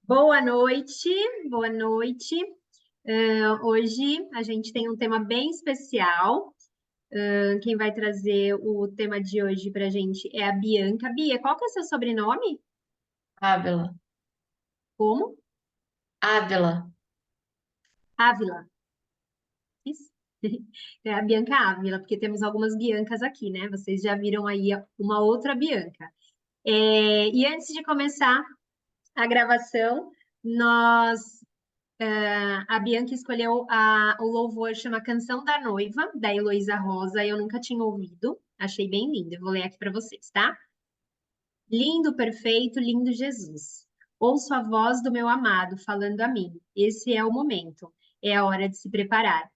Boa noite, boa noite. Hoje a gente tem um tema bem especial. Quem vai trazer o tema de hoje para a gente é a Bianca. Bia, qual que é o seu sobrenome? Ávila. Como? Ávila. Ávila. Isso? É a Bianca Ávila, porque temos algumas Biancas aqui, né? Vocês já viram aí uma outra Bianca. E antes de começar a gravação, nós a Bianca escolheu o louvor, chama Canção da Noiva, da Heloísa Rosa. Eu nunca tinha ouvido, achei bem lindo. Eu vou ler aqui para vocês, tá? Lindo, perfeito, lindo Jesus. Ouço a voz do meu amado falando a mim. Esse é o momento, é a hora de se preparar.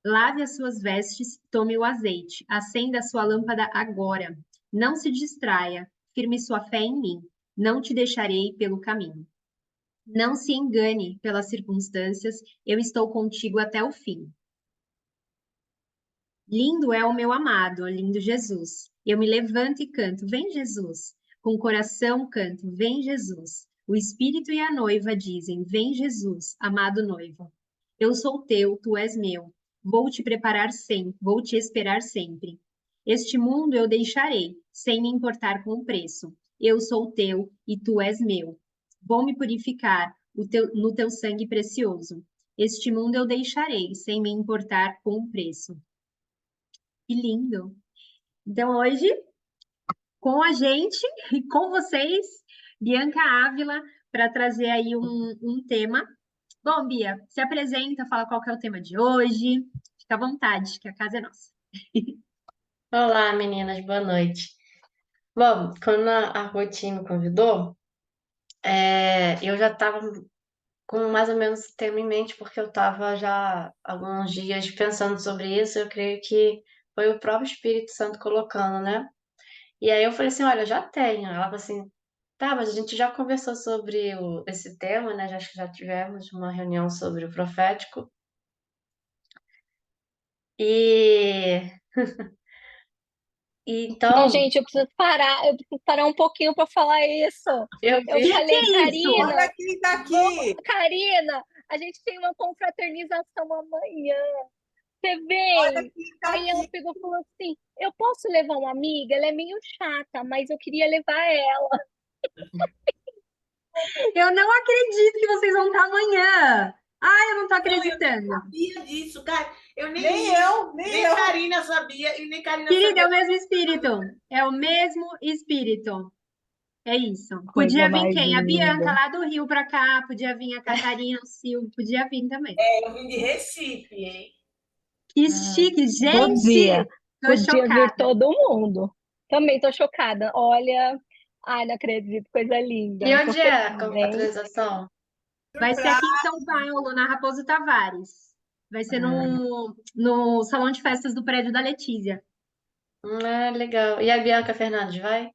Lave as suas vestes, tome o azeite, acenda a sua lâmpada agora. Não se distraia, firme sua fé em mim. Não te deixarei pelo caminho. Não se engane pelas circunstâncias, eu estou contigo até o fim. Lindo é o meu amado, lindo Jesus. Eu me levanto e canto, vem Jesus. Com o coração canto, vem Jesus. O Espírito e a noiva dizem, vem Jesus, amado noivo. Eu sou teu, tu és meu. Vou te preparar sempre, vou te esperar sempre. Este mundo eu deixarei, sem me importar com o preço. Eu sou teu e tu és meu. Vou me purificar no teu sangue precioso. Este mundo eu deixarei, sem me importar com o preço. Que lindo! Então, hoje, com a gente e com vocês, Bianca Ávila, para trazer aí um tema. Bom, Bia, se apresenta, fala qual que é o tema de hoje. Fica à vontade, que a casa é nossa. Olá, meninas, boa noite. Bom, quando a Ruth me convidou, eu já estava com mais ou menos esse tema em mente, porque eu estava já há alguns dias pensando sobre isso. Eu creio que foi o próprio Espírito Santo colocando, né? E aí eu falei assim: olha, eu já tenho. Ela falou assim: tá, mas a gente já conversou sobre esse tema, né? Acho que já tivemos uma reunião sobre o profético. E Não, então, gente, eu preciso parar um pouquinho para falar isso. eu Eu vi. Que falei, é isso? Karina, Olha quem tá vamos, aqui. Karina, a gente tem uma confraternização amanhã. Você Olha vem? quem tá Aí ela aqui. pegou e falou assim: eu posso levar uma amiga? Ela é meio chata, mas eu queria levar ela. Eu não acredito que vocês vão estar amanhã. Ai, eu não tô Não, eu nem acreditando. sabia disso, cara. Eu Nem nem ia, eu, nem nem eu. Karina sabia, e nem Karina Querida, é sabia. o mesmo espírito. É o mesmo espírito. É isso. Coisa Podia vir mais quem? A Bianca linda. lá do Rio para cá, podia vir a Catarina, o Silvio, podia vir também. Eu vim de Recife, hein? Que Ah, chique, Podia, gente! Tô podia vir chocada. todo mundo. Também tô chocada. Olha, ai, não acredito, coisa e linda. Tô onde é a feliz, hein? confraternização? Vai ser aqui Surpresa. em São Paulo, na Raposo Tavares. Vai ser no Salão de Festas do prédio da Letícia. Legal. E a Bianca Fernandes vai?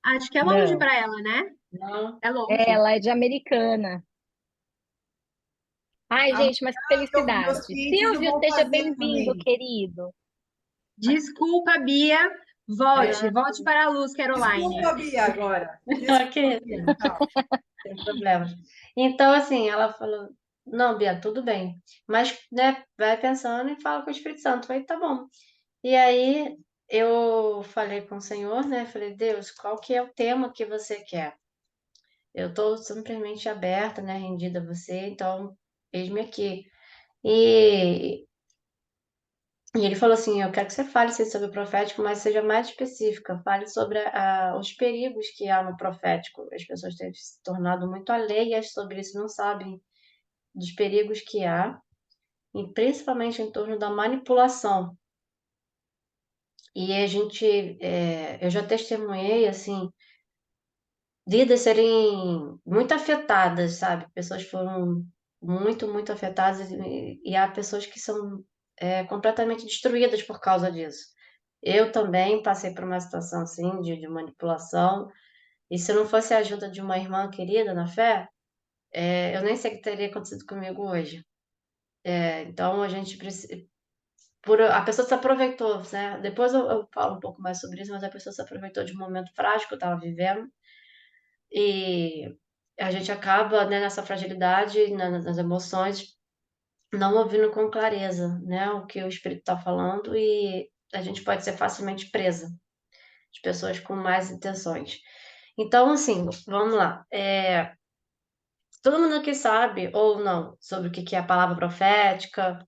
Acho que é longe Não. para ela, né? Não. É longe. Ela é de Americana. Ai, Amanhã gente, mas que meus felicidade. filhos Silvio, vão seja fazer bem-vindo, também. querido. Desculpa, Bia. Volte, Ah, volte para a luz, Caroline. Desculpa, Bia, agora. Desculpa, ok, Bia. Tchau. sem problemas. Então, assim, ela falou: não, Bia, tudo bem. Mas, né, vai pensando e fala com o Espírito Santo. Eu falei: tá bom. E aí eu falei com o Senhor, né? Falei: Deus, qual que é o tema que você quer? Eu estou simplesmente aberta, né? Rendida a você, então eis-me aqui. E E ele falou assim: eu quero que você fale sim, sobre o profético, mas seja mais específica. Fale sobre os perigos que há no profético. As pessoas têm se tornado muito alheias sobre isso, não sabem dos perigos que há, e principalmente em torno da manipulação. E a gente, eu já testemunhei, assim, vidas serem muito afetadas, sabe? Pessoas foram muito afetadas e há pessoas que são completamente destruídas por causa disso. Eu também passei por uma situação assim de manipulação, e se não fosse a ajuda de uma irmã querida na fé, eu nem sei o que teria acontecido comigo hoje. Então a gente precisa. A pessoa se aproveitou, né? Depois eu falo um pouco mais sobre isso, mas a pessoa se aproveitou de um momento frágil que eu estava vivendo e a gente acaba, né, nessa fragilidade, nas emoções, não ouvindo com clareza, né, o que o Espírito está falando e a gente pode ser facilmente presa de pessoas com más intenções. Então, assim, vamos lá. Todo mundo aqui sabe, ou não, sobre o que é a palavra profética?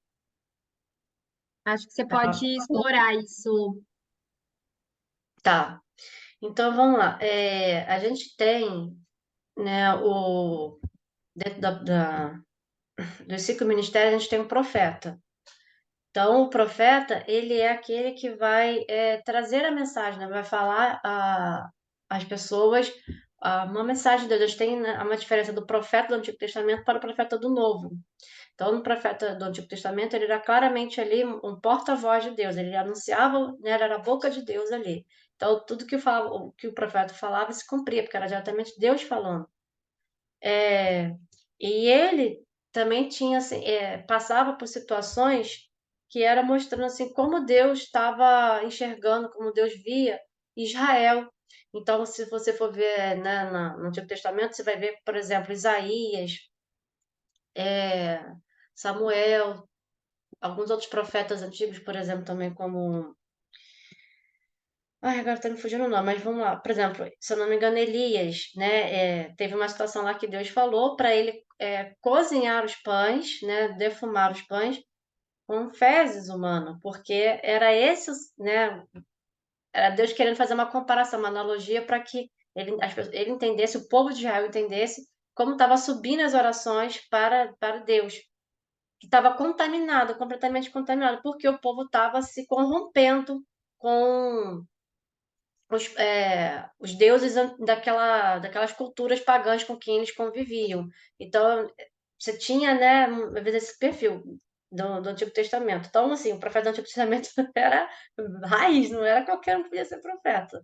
Acho que você pode explorar isso. Tá. Então, vamos lá. A gente tem, né, dentro dos 5 ministérios, a gente tem um profeta. Então, o profeta, ele é aquele que vai trazer a mensagem, né? Vai falar às pessoas uma mensagem de Deus. A gente tem, né, uma diferença do profeta do Antigo Testamento para o profeta do Novo. Então, no profeta do Antigo Testamento, ele era claramente ali um porta-voz de Deus. Ele anunciava, né, ele era a boca de Deus ali. Então, tudo o que o profeta falava se cumpria, porque era diretamente Deus falando. E ele também tinha, assim, passava por situações que era mostrando assim como Deus estava enxergando, como Deus via Israel. Então, se você for ver, né, no Antigo Testamento, você vai ver, por exemplo, Isaías, Samuel, alguns outros profetas antigos, por exemplo, também como... Ai, agora tá me fugindo o nome, mas vamos lá. Por exemplo, se eu não me engano, Elias, né? Teve uma situação lá que Deus falou para ele cozinhar os pães, né? Defumar os pães com fezes humanas, porque era esse, né? Era Deus querendo fazer uma comparação, uma analogia para que ele entendesse, o povo de Israel entendesse como estava subindo as orações para Deus, que estava contaminado, completamente contaminado, porque o povo estava se corrompendo com os deuses daquelas culturas pagãs com quem eles conviviam. Então, você tinha, né, às vezes esse perfil do Antigo Testamento. Então, assim, o profeta do Antigo Testamento era raiz, não era qualquer um que podia ser profeta.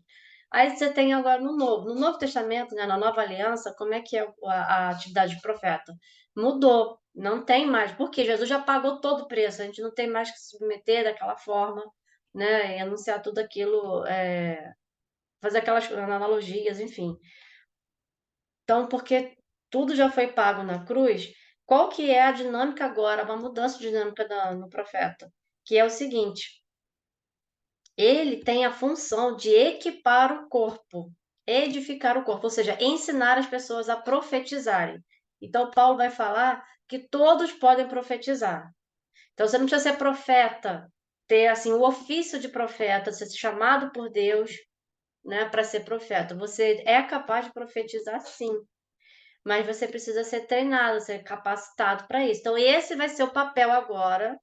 Aí você tem agora no Novo. No Novo Testamento, né, na Nova Aliança, como é que é a atividade de profeta? Mudou, não tem mais, porque Jesus já pagou todo o preço, a gente não tem mais que se submeter daquela forma, né, e anunciar tudo aquilo, fazer aquelas analogias, enfim. Então, porque tudo já foi pago na cruz, qual que é a dinâmica agora, uma mudança de dinâmica no profeta? Que é o seguinte, ele tem a função de equipar o corpo, edificar o corpo, ou seja, ensinar as pessoas a profetizarem. Então, Paulo vai falar que todos podem profetizar. Então, você não precisa ser profeta, ter assim o ofício de profeta, ser chamado por Deus, né, para ser profeta. Você é capaz de profetizar, sim, mas você precisa ser treinado, ser capacitado para isso. Então, esse vai ser o papel agora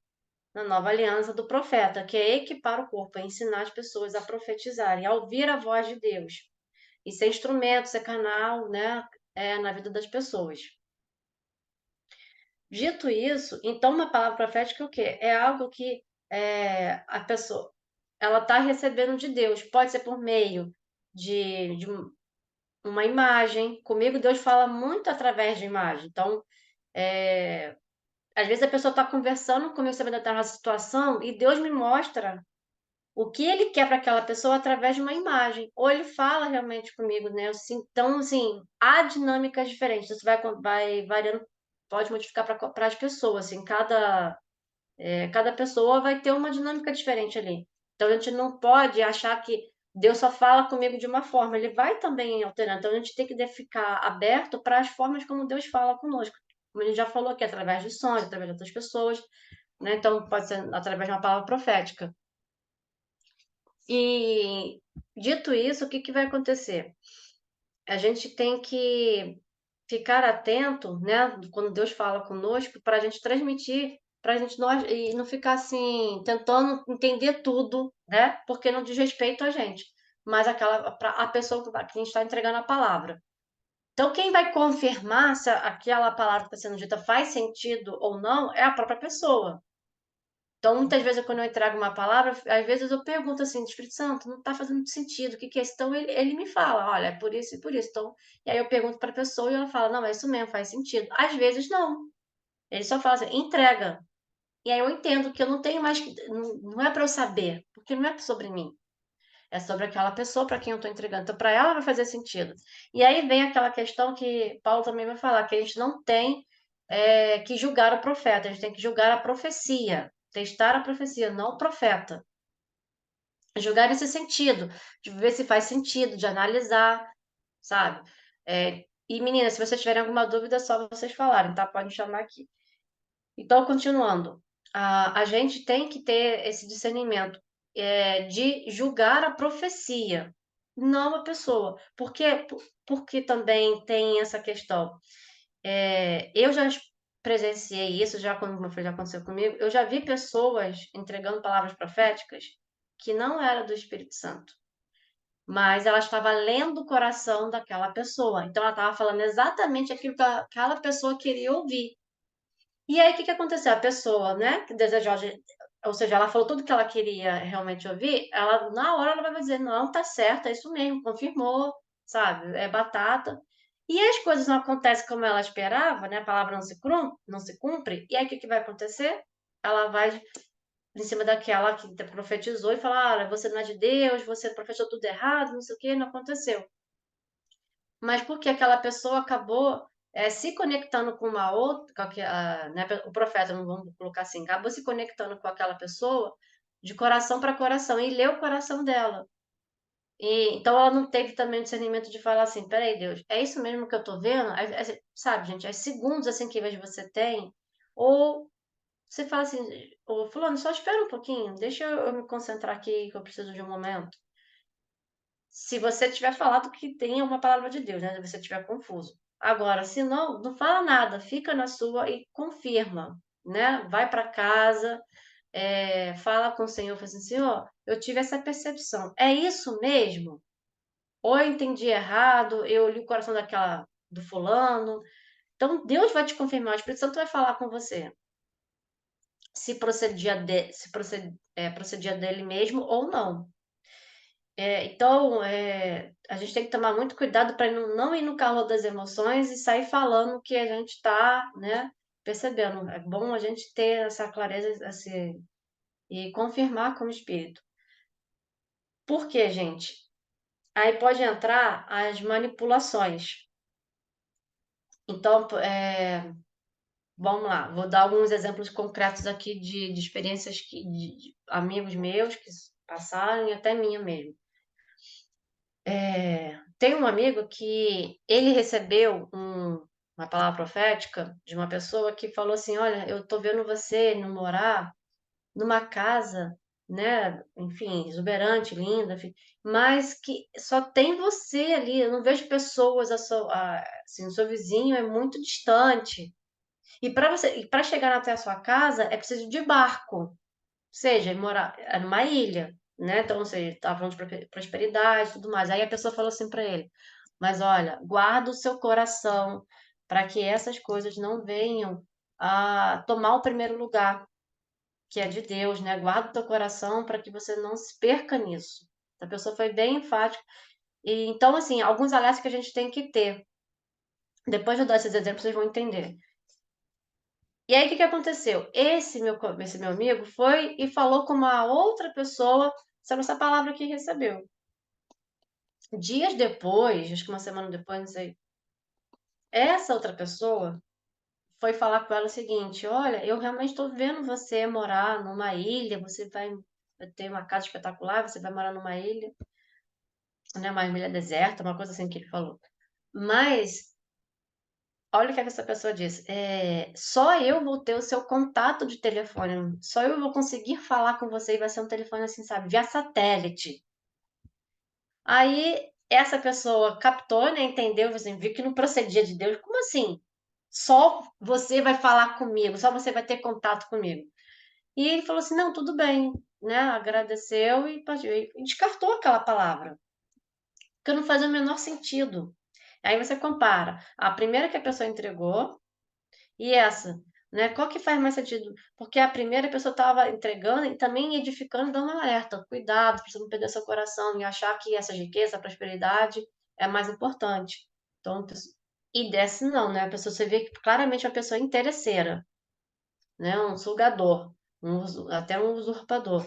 na nova aliança do profeta, que é equipar o corpo, é ensinar as pessoas a profetizarem, a ouvir a voz de Deus e ser instrumento, ser canal, né, na vida das pessoas. Dito isso, então uma palavra profética é o quê? É algo que a pessoa ela está recebendo de Deus. Pode ser por meio de uma imagem. Comigo, Deus fala muito através de imagem. Então, às vezes a pessoa está conversando comigo sobre determinada situação e Deus me mostra o que Ele quer para aquela pessoa através de uma imagem. Ou Ele fala realmente comigo, né? Então, assim, há dinâmicas diferentes. Isso vai variando, pode modificar para as pessoas. Assim, cada pessoa vai ter uma dinâmica diferente ali. Então, a gente não pode achar que Deus só fala comigo de uma forma, ele vai também alterando. Então, a gente tem que ficar aberto para as formas como Deus fala conosco. Como a gente já falou aqui, através de sonhos, através de outras pessoas, né? Então, pode ser através de uma palavra profética. E, dito isso, o que vai acontecer? A gente tem que ficar atento, né, quando Deus fala conosco, para a gente transmitir, para a gente e não ficar assim tentando entender tudo, né, porque não diz respeito a gente, mas a pessoa que a gente está entregando a palavra. Então, quem vai confirmar se aquela palavra que está sendo dita faz sentido ou não é a própria pessoa. Então, muitas vezes, quando eu entrego uma palavra, às vezes eu pergunto assim, Espírito Santo, não está fazendo muito sentido, o que que é isso? Então, ele me fala, olha, é por isso e por isso. Então, e aí eu pergunto para a pessoa e ela fala, não, é isso mesmo, faz sentido. Às vezes, não. Ele só fala assim, entrega. E aí eu entendo que eu não tenho mais, não é para eu saber, porque não é sobre mim. é sobre aquela pessoa para quem eu estou entregando. Então, para ela vai fazer sentido. E aí vem aquela questão que Paulo também vai falar, que a gente não tem que julgar o profeta, a gente tem que julgar a profecia, testar a profecia, não o profeta. Julgar nesse sentido, de ver se faz sentido, de analisar, sabe? E meninas, se vocês tiverem alguma dúvida, é só vocês falarem, tá? Pode me chamar aqui. Então, continuando, a gente tem que ter esse discernimento de julgar a profecia, não a pessoa. Porque também tem essa questão. Eu já presenciei isso, já quando já aconteceu comigo, eu já vi pessoas entregando palavras proféticas que não era do Espírito Santo, mas ela estava lendo o coração daquela pessoa. Então, ela estava falando exatamente aquilo que aquela pessoa queria ouvir. E aí, o que que aconteceu? A pessoa, né, que desejou, ou seja, ela falou tudo que ela queria realmente ouvir, ela, na hora, ela vai dizer, não, tá certo, é isso mesmo, confirmou, sabe? É batata. E as coisas não acontecem como ela esperava, né? A palavra não se cumpre. E aí, o que que vai acontecer? Ela vai em cima daquela que profetizou e falar, olha, você não é de Deus, você profetizou tudo errado, não sei o quê, não aconteceu. Mas porque aquela pessoa acabou se conectando com uma outra, né, o profeta, não vamos colocar assim, acabou se conectando com aquela pessoa de coração para coração e leu o coração dela. Então ela não teve também o discernimento de falar assim, peraí, Deus, é isso mesmo que eu tô vendo? Sabe, gente, é segundos assim que você tem, ou você fala assim, ô fulano, só espera um pouquinho, deixa eu me concentrar aqui que eu preciso de um momento. Se você tiver falado que tem uma palavra de Deus, né? Se você estiver confuso. Agora, se não, não fala nada, fica na sua e confirma, né? Vai para casa, fala com o Senhor, fala assim, Senhor, eu tive essa percepção. É isso mesmo? Ou eu entendi errado, eu li o coração do fulano. Então, Deus vai te confirmar, o Espírito Santo vai falar com você. Se procedia dele mesmo ou não. Então, a gente tem que tomar muito cuidado para não ir no calor das emoções e sair falando o que a gente está, né, percebendo. É bom a gente ter essa clareza assim, e confirmar com o espírito. Por quê, gente? Aí pode entrar as manipulações. Então, vamos lá, vou dar alguns exemplos concretos aqui de experiências de amigos meus que passaram e até minha mesmo. Tem um amigo que ele recebeu uma palavra profética de uma pessoa que falou assim: olha, eu tô vendo você morar numa casa, né? Enfim, exuberante, linda, enfim, mas que só tem você ali. Eu não vejo pessoas, assim, o seu vizinho é muito distante. E para chegar até a sua casa é preciso de barco, seja, morar numa ilha, né? Então, ou seja, tava falando de prosperidade e tudo mais. Aí a pessoa falou assim para ele: mas olha, guarda o seu coração para que essas coisas não venham a tomar o primeiro lugar, que é de Deus, né? Guarda o teu coração para que você não se perca nisso. A pessoa foi bem enfática. E, então, assim, alguns alertas que a gente tem que ter. Depois de eu dar esses exemplos, vocês vão entender. E aí, o que que aconteceu? Esse meu amigo foi e falou com uma outra pessoa sobre essa palavra que recebeu. Dias depois, acho que uma semana depois, não sei, essa outra pessoa foi falar com ela o seguinte: olha, eu realmente estou vendo você morar numa ilha, você vai ter uma casa espetacular, você vai morar numa ilha, né, uma ilha deserta, uma coisa assim que ele falou. Mas olha o que essa pessoa disse: só eu vou ter o seu contato de telefone, só eu vou conseguir falar com você e vai ser um telefone assim, sabe, via satélite. Aí essa pessoa captou, né, entendeu, assim, viu que não procedia de Deus. Como assim? Só você vai falar comigo, só você vai ter contato comigo. E ele falou assim: não, tudo bem, né? Agradeceu e partiu. E descartou aquela palavra, porque não fazia o menor sentido. Aí você compara a primeira que a pessoa entregou e essa, né? Qual que faz mais sentido? Porque a primeira pessoa estava entregando e também edificando, dando um alerta. Cuidado, para você não perder seu coração e achar que essa riqueza, essa prosperidade é mais importante. Então, e desse não, né? A pessoa, você vê que claramente é uma pessoa interesseira, né? Um sugador, até um usurpador.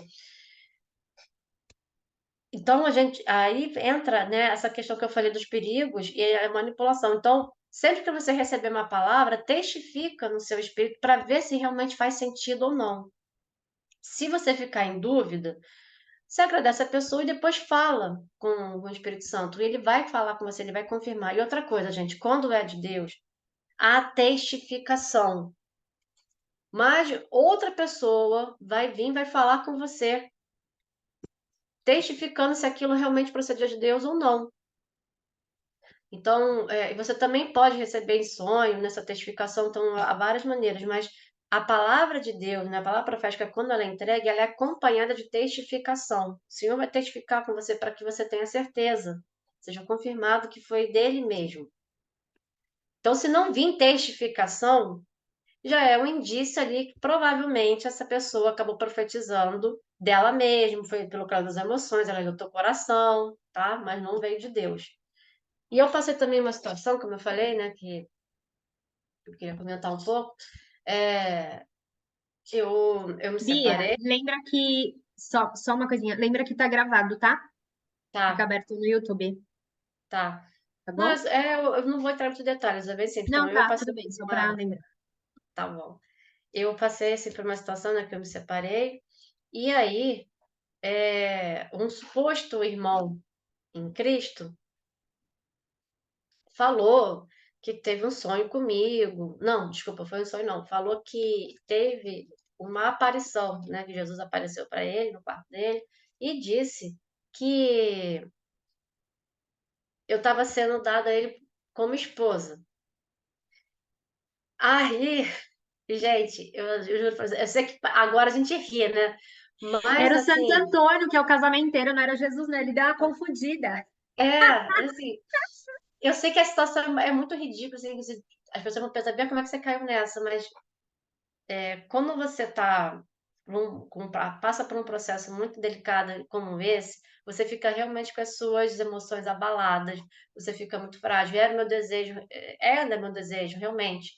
Então, aí entra, né, essa questão que eu falei dos perigos e a manipulação. Então, sempre que você receber uma palavra, testifica no seu espírito para ver se realmente faz sentido ou não. Se você ficar em dúvida, você agradece a pessoa e depois fala com o Espírito Santo. Ele vai falar com você, ele vai confirmar. E outra coisa, gente, quando é de Deus, há testificação. Mas outra pessoa vai vir, vai falar com você, testificando se aquilo realmente procedia de Deus ou não. Então, você também pode receber em sonho, nessa testificação, então há várias maneiras, mas a palavra de Deus, né, a palavra profética, quando ela é entregue, ela é acompanhada de testificação. O Senhor vai testificar com você para que você tenha certeza, seja confirmado que foi dele mesmo. Então, se não vir testificação, já é um indício ali que provavelmente essa pessoa acabou profetizando dela mesma, foi pelo causa das emoções, ela do teu coração, tá? Mas não veio de Deus. E eu passei também uma situação, como eu falei, né, que eu queria comentar um pouco. É, eu me Bia, separei, lembra que. Só uma coisinha. Lembra que tá gravado, tá? Fica tá, aberto no YouTube, tá. tá Mas bom? eu não vou entrar em muitos detalhes, é bem simples. Então, Não, eu tá, passei tudo bem, por só pra uma. lembrar. Tá bom. Eu passei assim, por uma situação, né, que eu me separei, e aí, um suposto irmão em Cristo falou que teve um sonho comigo. Não, desculpa, foi um sonho não. Falou que teve uma aparição, né, que Jesus apareceu para ele no quarto dele e disse que eu estava sendo dada a ele como esposa. Aí, gente, eu juro pra você, eu sei que agora a gente ri, né? Mas Era o Santo assim, Antônio, que é o casamenteiro, não era Jesus, não. Ele deu uma confundida. assim, eu sei que a situação é muito ridícula, assim, as pessoas vão pensar, bem, como é que você caiu nessa? Mas quando você passa por um processo muito delicado como esse, você fica realmente com as suas emoções abaladas, você fica muito frágil. Era meu desejo, ainda é meu desejo, realmente,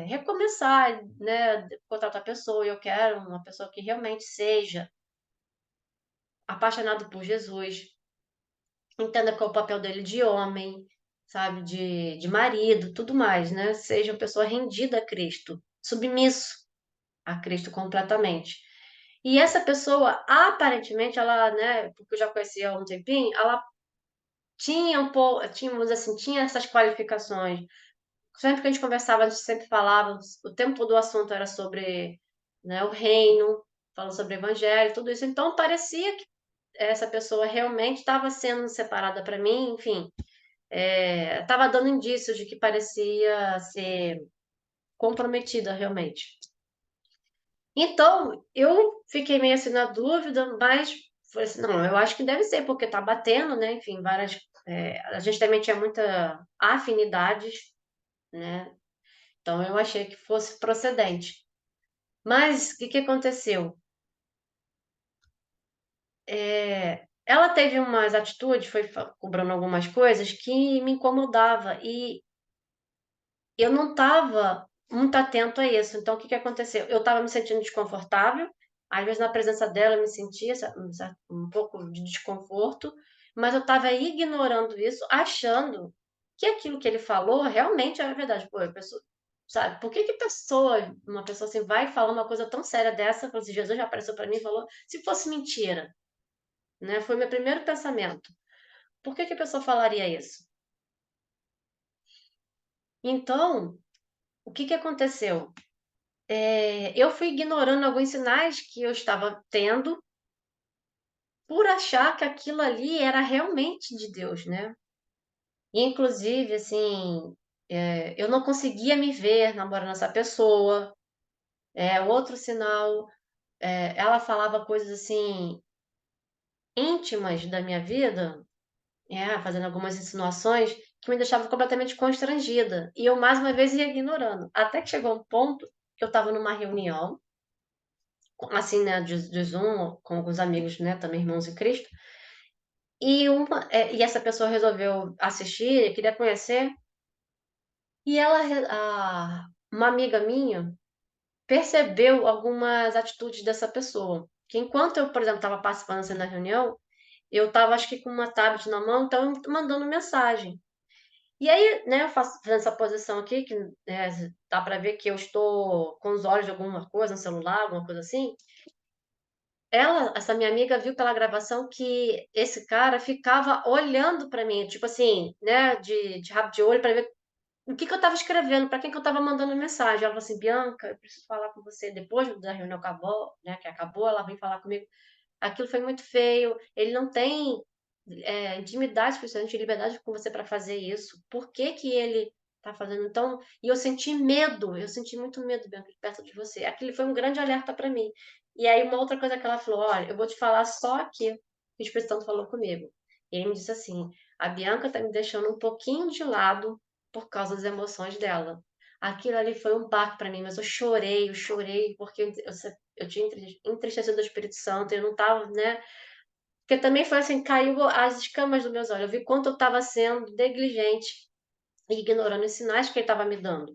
recomeçar, né, encontrar outra pessoa. Eu quero uma pessoa que realmente seja apaixonada por Jesus, entenda qual é o papel dele de homem, sabe, de marido, tudo mais, né? Seja uma pessoa rendida a Cristo, submisso a Cristo completamente. E essa pessoa, aparentemente, ela, né, porque eu já conhecia há um tempinho, ela tinha um pouco, tínhamos assim, tinha essas qualificações. Sempre que a gente conversava, a gente sempre falava, o tempo do assunto era sobre, né, o reino, falando sobre o evangelho, tudo isso. Então parecia que essa pessoa realmente estava sendo separada para mim, enfim, estava dando indícios de que parecia ser comprometida realmente. Então, eu fiquei meio assim na dúvida, mas falei assim, não, eu acho que deve ser, porque tá batendo, né? Enfim, a gente também tinha muita afinidades, né? Então eu achei que fosse procedente. Mas o que que aconteceu? Ela teve umas atitudes, foi cobrando algumas coisas que me incomodava e eu não estava muito atento a isso. Então, o que que aconteceu? Eu estava me sentindo desconfortável, às vezes na presença dela eu me sentia um pouco de desconforto, mas eu estava ignorando isso, achando que aquilo que ele falou realmente era verdade. Pô, a pessoa, sabe? Por que que uma pessoa assim vai falar uma coisa tão séria dessa, como se Jesus já apareceu para mim e falou, se fosse mentira, né? Foi meu primeiro pensamento. Por que que a pessoa falaria isso? Então, o que que aconteceu? Eu fui ignorando alguns sinais que eu estava tendo, por achar que aquilo ali era realmente de Deus, né. E inclusive, assim, eu não conseguia me ver namorando essa pessoa. Outro sinal, ela falava coisas, assim, íntimas da minha vida, fazendo algumas insinuações que me deixavam completamente constrangida. E eu mais uma vez ia ignorando, até que chegou um ponto que eu estava numa reunião, assim, né, de Zoom, com alguns amigos, né, também irmãos em Cristo, e essa pessoa resolveu assistir, queria conhecer, e uma amiga minha percebeu algumas atitudes dessa pessoa, que enquanto eu, por exemplo, estava participando, assim, da reunião, Eu tava, acho que com uma tablet na mão, então mandando mensagem. E aí, né, eu faço fazendo essa posição aqui, que dá para ver que eu estou com os olhos de alguma coisa no celular, alguma coisa assim. Essa minha amiga viu pela gravação que esse cara ficava olhando para mim, tipo assim, né, de rabo de olho para ver o que que eu estava escrevendo, para quem que eu estava mandando mensagem. Ela falou assim: Bianca, eu preciso falar com você depois da reunião acabou, né, que acabou, ela veio falar comigo. Aquilo foi muito feio. Ele não tem intimidade suficiente, liberdade com você para fazer isso. Por que que ele está fazendo então? E eu senti medo, eu senti muito medo, Bianca, perto de você. Aquilo foi um grande alerta para mim. E aí uma outra coisa que ela falou, olha, eu vou te falar só aqui, que o Espírito Santo falou comigo. E ele me disse assim, a Bianca está me deixando um pouquinho de lado por causa das emoções dela. Aquilo ali foi um baque para mim, mas eu chorei, porque eu tinha entristecido do Espírito Santo, eu não estava, né? Porque também foi assim, caiu as escamas dos meus olhos. Eu vi quanto eu estava sendo negligente e ignorando os sinais que ele estava me dando.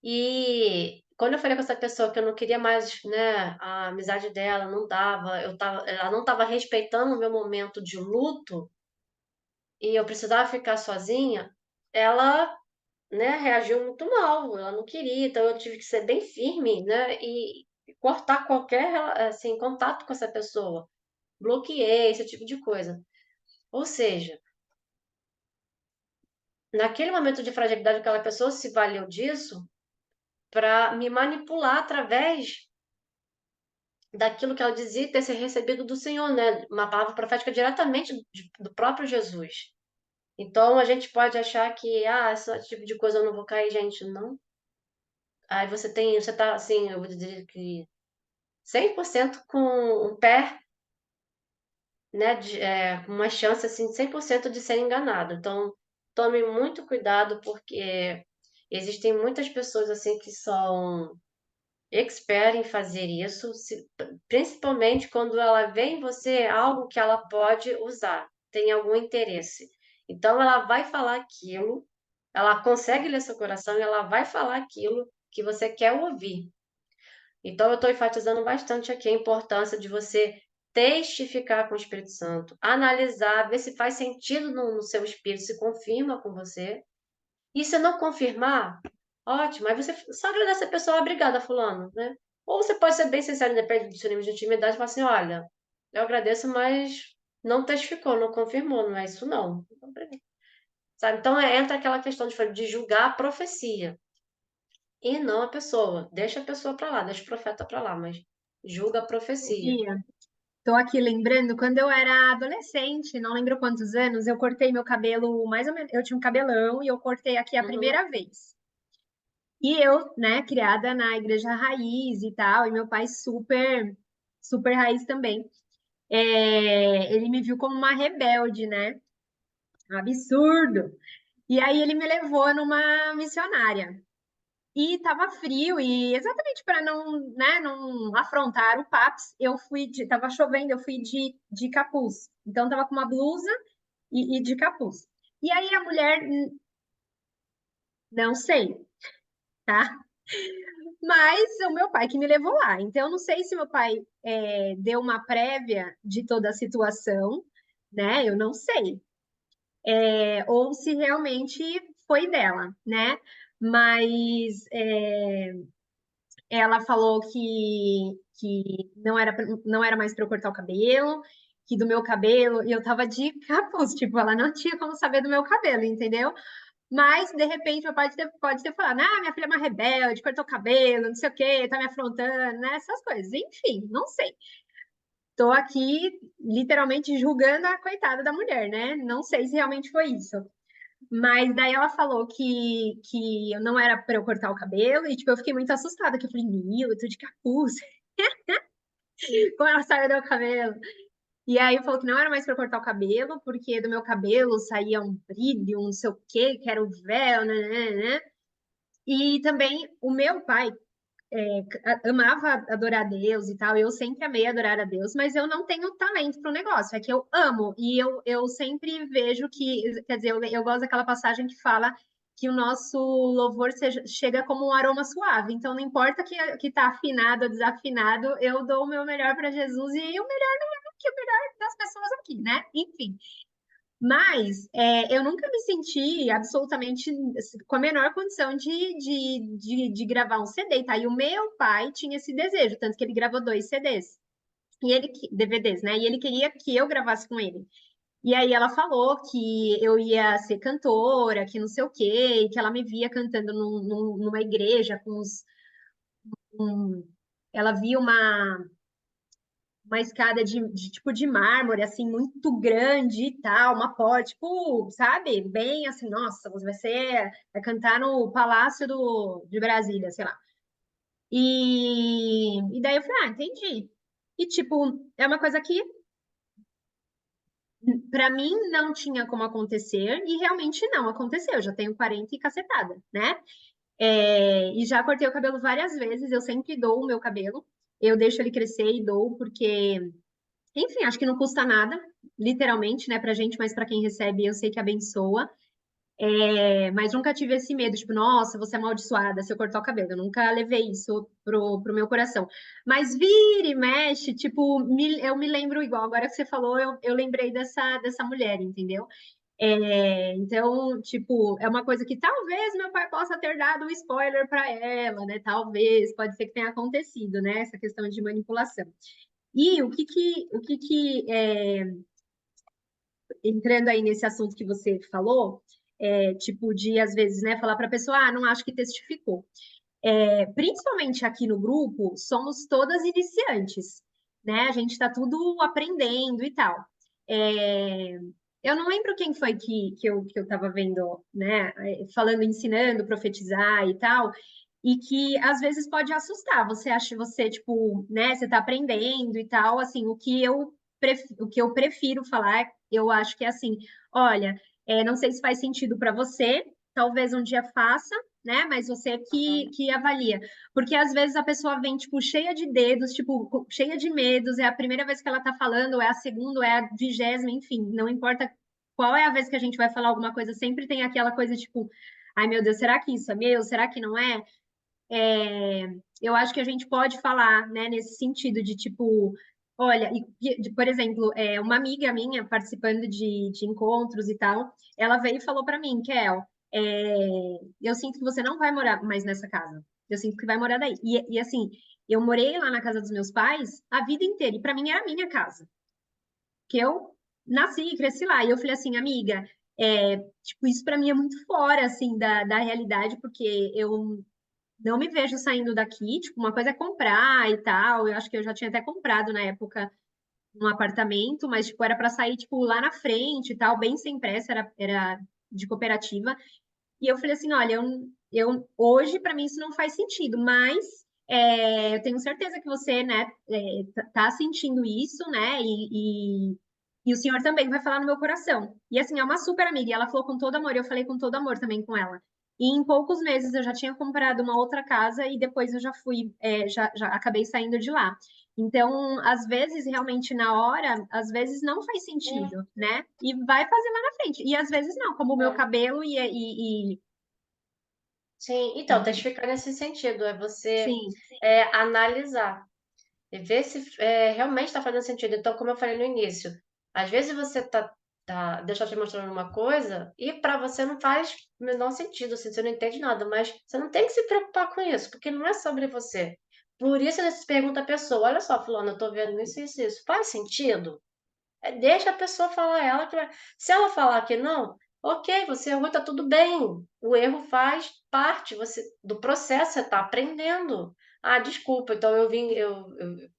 E quando eu falei com essa pessoa que eu não queria mais, né, a amizade dela, não dava, ela não estava respeitando o meu momento de luto e eu precisava ficar sozinha, ela, né, reagiu muito mal, ela não queria, então eu tive que ser bem firme, né, e cortar qualquer, assim, contato com essa pessoa. Bloqueei, esse tipo de coisa. Ou seja, naquele momento de fragilidade, aquela pessoa se valeu disso para me manipular através daquilo que ela dizia ter sido recebido do Senhor, né? Uma palavra profética diretamente do próprio Jesus. Então a gente pode achar que, esse tipo de coisa eu não vou cair, gente, não. Aí você tá assim, eu vou dizer que 100% com um pé, né, com uma chance assim, 100% de ser enganado. Então, tome muito cuidado porque existem muitas pessoas assim que são expert em fazer isso, principalmente quando ela vê em você algo que ela pode usar, tem algum interesse. Então, ela vai falar aquilo, ela consegue ler seu coração e ela vai falar aquilo que você quer ouvir. Então, eu estou enfatizando bastante aqui a importância de você testificar com o Espírito Santo, analisar, ver se faz sentido no seu espírito, se confirma com você. E se não confirmar, ótimo, aí você só agradece a pessoa, obrigada, fulano, né? Ou você pode ser bem sincero, independente do seu nível de intimidade, e falar assim, olha, eu agradeço, mas não testificou, não confirmou, não é isso não. Sabe? Então entra aquela questão de julgar a profecia e não a pessoa. Deixa a pessoa para lá, deixa o profeta para lá, mas julga a profecia. Bia, tô aqui lembrando, quando eu era adolescente, não lembro quantos anos, eu cortei meu cabelo mais ou menos, eu tinha um cabelão e eu cortei aqui a Uhum. primeira vez. E eu, né, criada na igreja raiz e tal, e meu pai super, super raiz também. Ele me viu como uma rebelde, né? Um absurdo. E aí ele me levou numa missionária. E tava frio, e exatamente para não afrontar o Paps, tava chovendo, eu fui de capuz. Então tava com uma blusa e de capuz. E aí a mulher, não sei, tá? Mas o meu pai que me levou lá. Então eu não sei se meu pai deu uma prévia de toda a situação, né? Eu não sei. Ou se realmente foi dela, né? Mas ela falou que não era mais para eu cortar o cabelo, que do meu cabelo, e eu tava de capuz, tipo, ela não tinha como saber do meu cabelo, entendeu? Mas, de repente, meu pai pode ter falado, minha filha é uma rebelde, cortou o cabelo, não sei o quê, tá me afrontando, né? Essas coisas. Enfim, não sei. Tô aqui, literalmente, julgando a coitada da mulher, né? Não sei se realmente foi isso. Mas daí ela falou que não era para eu cortar o cabelo, e tipo, eu fiquei muito assustada, que eu falei, meu, eu tô de capuz, como ela saiu do meu cabelo? E aí falou que não era mais para cortar o cabelo, porque do meu cabelo saía um brilho, um não sei o quê, que era o véu, né? E também o meu pai amava adorar a Deus e tal, eu sempre amei adorar a Deus, mas eu não tenho talento para o negócio, é que eu amo, e eu sempre vejo que, quer dizer, eu gosto daquela passagem que fala que o nosso louvor chega como um aroma suave, então não importa que tá afinado ou desafinado, eu dou o meu melhor para Jesus e o melhor que o melhor das pessoas aqui, né? Enfim. Mas eu nunca me senti absolutamente com a menor condição de gravar um CD, tá? E o meu pai tinha esse desejo, tanto que ele gravou 2 CDs, DVDs, né? E ele queria que eu gravasse com ele. E aí ela falou que eu ia ser cantora, que não sei o quê, e que ela me via cantando numa igreja com os. Ela via uma escada tipo de mármore, assim, muito grande e tal, uma porta, tipo, sabe? Bem assim, nossa, você vai cantar no Palácio de Brasília, sei lá. E daí eu falei, entendi. E, tipo, é uma coisa que, para mim, não tinha como acontecer, e realmente não aconteceu. Eu já tenho 40 e cacetada, né? E já cortei o cabelo várias vezes, eu sempre dou o meu cabelo. Eu deixo ele crescer e dou, porque enfim, acho que não custa nada, literalmente, né, pra gente, mas pra quem recebe, eu sei que abençoa. Mas nunca tive esse medo, tipo, nossa, você é amaldiçoada se eu cortar o cabelo. Eu nunca levei isso pro meu coração. Mas vira e mexe, tipo, eu me lembro igual, agora que você falou, eu lembrei dessa mulher, entendeu? Então, tipo, é uma coisa que talvez meu pai possa ter dado um spoiler para ela, né? Talvez, pode ser que tenha acontecido, né? Essa questão de manipulação. E entrando aí nesse assunto que você falou, tipo, de às vezes, né, falar para a pessoa, não acho que testificou. Principalmente aqui no grupo, somos todas iniciantes, né? A gente está tudo aprendendo e tal. É, eu não lembro quem foi que eu estava vendo, né, falando, ensinando, profetizar e tal, e que às vezes pode assustar. Você acha, você, tipo, né, você está aprendendo e tal, assim, o que eu prefiro falar, eu acho que é assim, olha, não sei se faz sentido para você, talvez um dia faça, né? Mas você que avalia. Porque às vezes a pessoa vem, tipo, cheia de dedos, tipo, cheia de medos, é a primeira vez que ela tá falando, é a segunda, é a 20ª, enfim, não importa qual é a vez que a gente vai falar alguma coisa, sempre tem aquela coisa, tipo, ai meu Deus, será que isso é meu? Será que não é? Eu acho que a gente pode falar, né, nesse sentido de tipo, olha, por exemplo, uma amiga minha participando de encontros e tal, ela veio e falou para mim, Kel, eu sinto que você não vai morar mais nessa casa. Eu sinto que vai morar daí. E assim, eu morei lá na casa dos meus pais a vida inteira, e para mim era a minha casa, que eu nasci e cresci lá. E eu falei assim, amiga, tipo, isso para mim é muito fora, assim, da realidade, porque eu não me vejo saindo daqui, tipo, uma coisa é comprar e tal. Eu acho que eu já tinha até comprado na época um apartamento, mas tipo, era para sair tipo lá na frente e tal, bem sem pressa, era de cooperativa. E eu falei assim, olha, eu hoje para mim isso não faz sentido, mas eu tenho certeza que você, né, tá sentindo isso, né? E o senhor também vai falar no meu coração. E assim, é uma super amiga, e ela falou com todo amor, e eu falei com todo amor também com ela. E em poucos meses eu já tinha comprado uma outra casa e depois eu já fui, já acabei saindo de lá. Então, às vezes, realmente na hora, às vezes não faz sentido, né? E vai fazer lá na frente. E às vezes não, como o meu cabelo Sim, então, testificar nesse sentido, é você sim, analisar e ver se realmente está fazendo sentido. Então, como eu falei no início, às vezes você Deus está te mostrando uma coisa e para você não faz o menor sentido, assim, você não entende nada, mas você não tem que se preocupar com isso, porque não é sobre você. Por isso, você se pergunta à pessoa: olha só, Fulano, eu estou vendo isso, isso, isso. Faz sentido? Deixa a pessoa falar, ela que vai. Se ela falar que não, ok, você errou, tá tudo bem. O erro faz parte do processo, você está aprendendo. Ah, desculpa, então eu me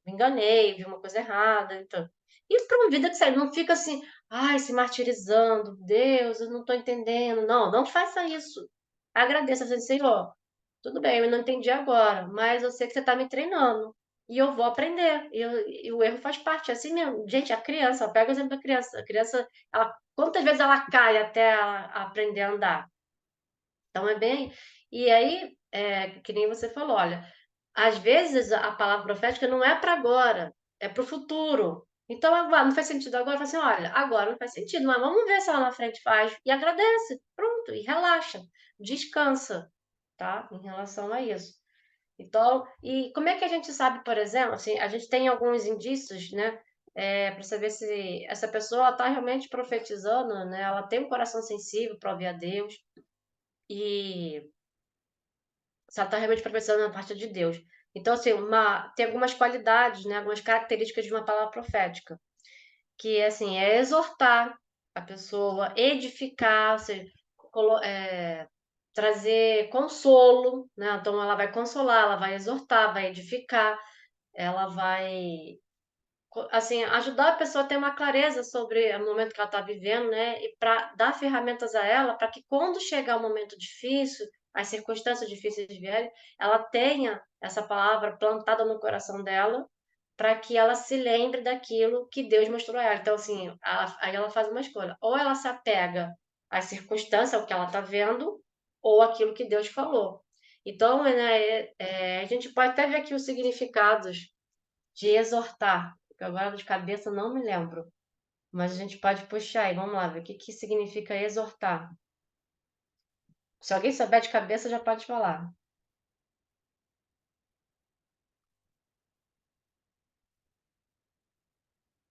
enganei, vi uma coisa errada. Então. E para uma vida que sério, não fica assim, ai, se martirizando, Deus, eu não estou entendendo. Não, não faça isso. Agradeça, assim, Senhor, tudo bem, eu não entendi agora, mas eu sei que você está me treinando. E eu vou aprender. E o erro faz parte, é assim mesmo. Gente, a criança, pega o exemplo da criança. A criança, quantas vezes ela cai até ela aprender a andar? Então é bem. E aí, que nem você falou, olha, às vezes a palavra profética não é para agora, é para o futuro. Então, não faz sentido agora, fala assim, olha, agora não faz sentido, mas vamos ver se lá na frente faz. E agradece, pronto, e relaxa, descansa, tá? Em relação a isso. Então, e como é que a gente sabe, por exemplo, assim, a gente tem alguns indícios, né? para saber se essa pessoa está realmente profetizando, né? Ela tem um coração sensível para ouvir a Deus e se ela está realmente profetizando na parte de Deus. Então, assim, tem algumas qualidades, né? Algumas características de uma palavra profética, que assim, é exortar a pessoa, edificar, ou seja, trazer consolo, né? Então, ela vai consolar, ela vai exortar, vai edificar, ela vai assim, ajudar a pessoa a ter uma clareza sobre o momento que ela está vivendo, né? E para dar ferramentas a ela, para que quando chegar o momento difícil, as circunstâncias difíceis vierem, ela tenha essa palavra plantada no coração dela, para que ela se lembre daquilo que Deus mostrou a ela. Então, assim, aí ela faz uma escolha. Ou ela se apega às circunstâncias, ao que ela está vendo, ou aquilo que Deus falou. Então, né, a gente pode até ver aqui os significados de exortar, porque agora de cabeça não me lembro, mas a gente pode puxar aí, vamos lá ver o que significa exortar. Se alguém souber de cabeça, já pode falar.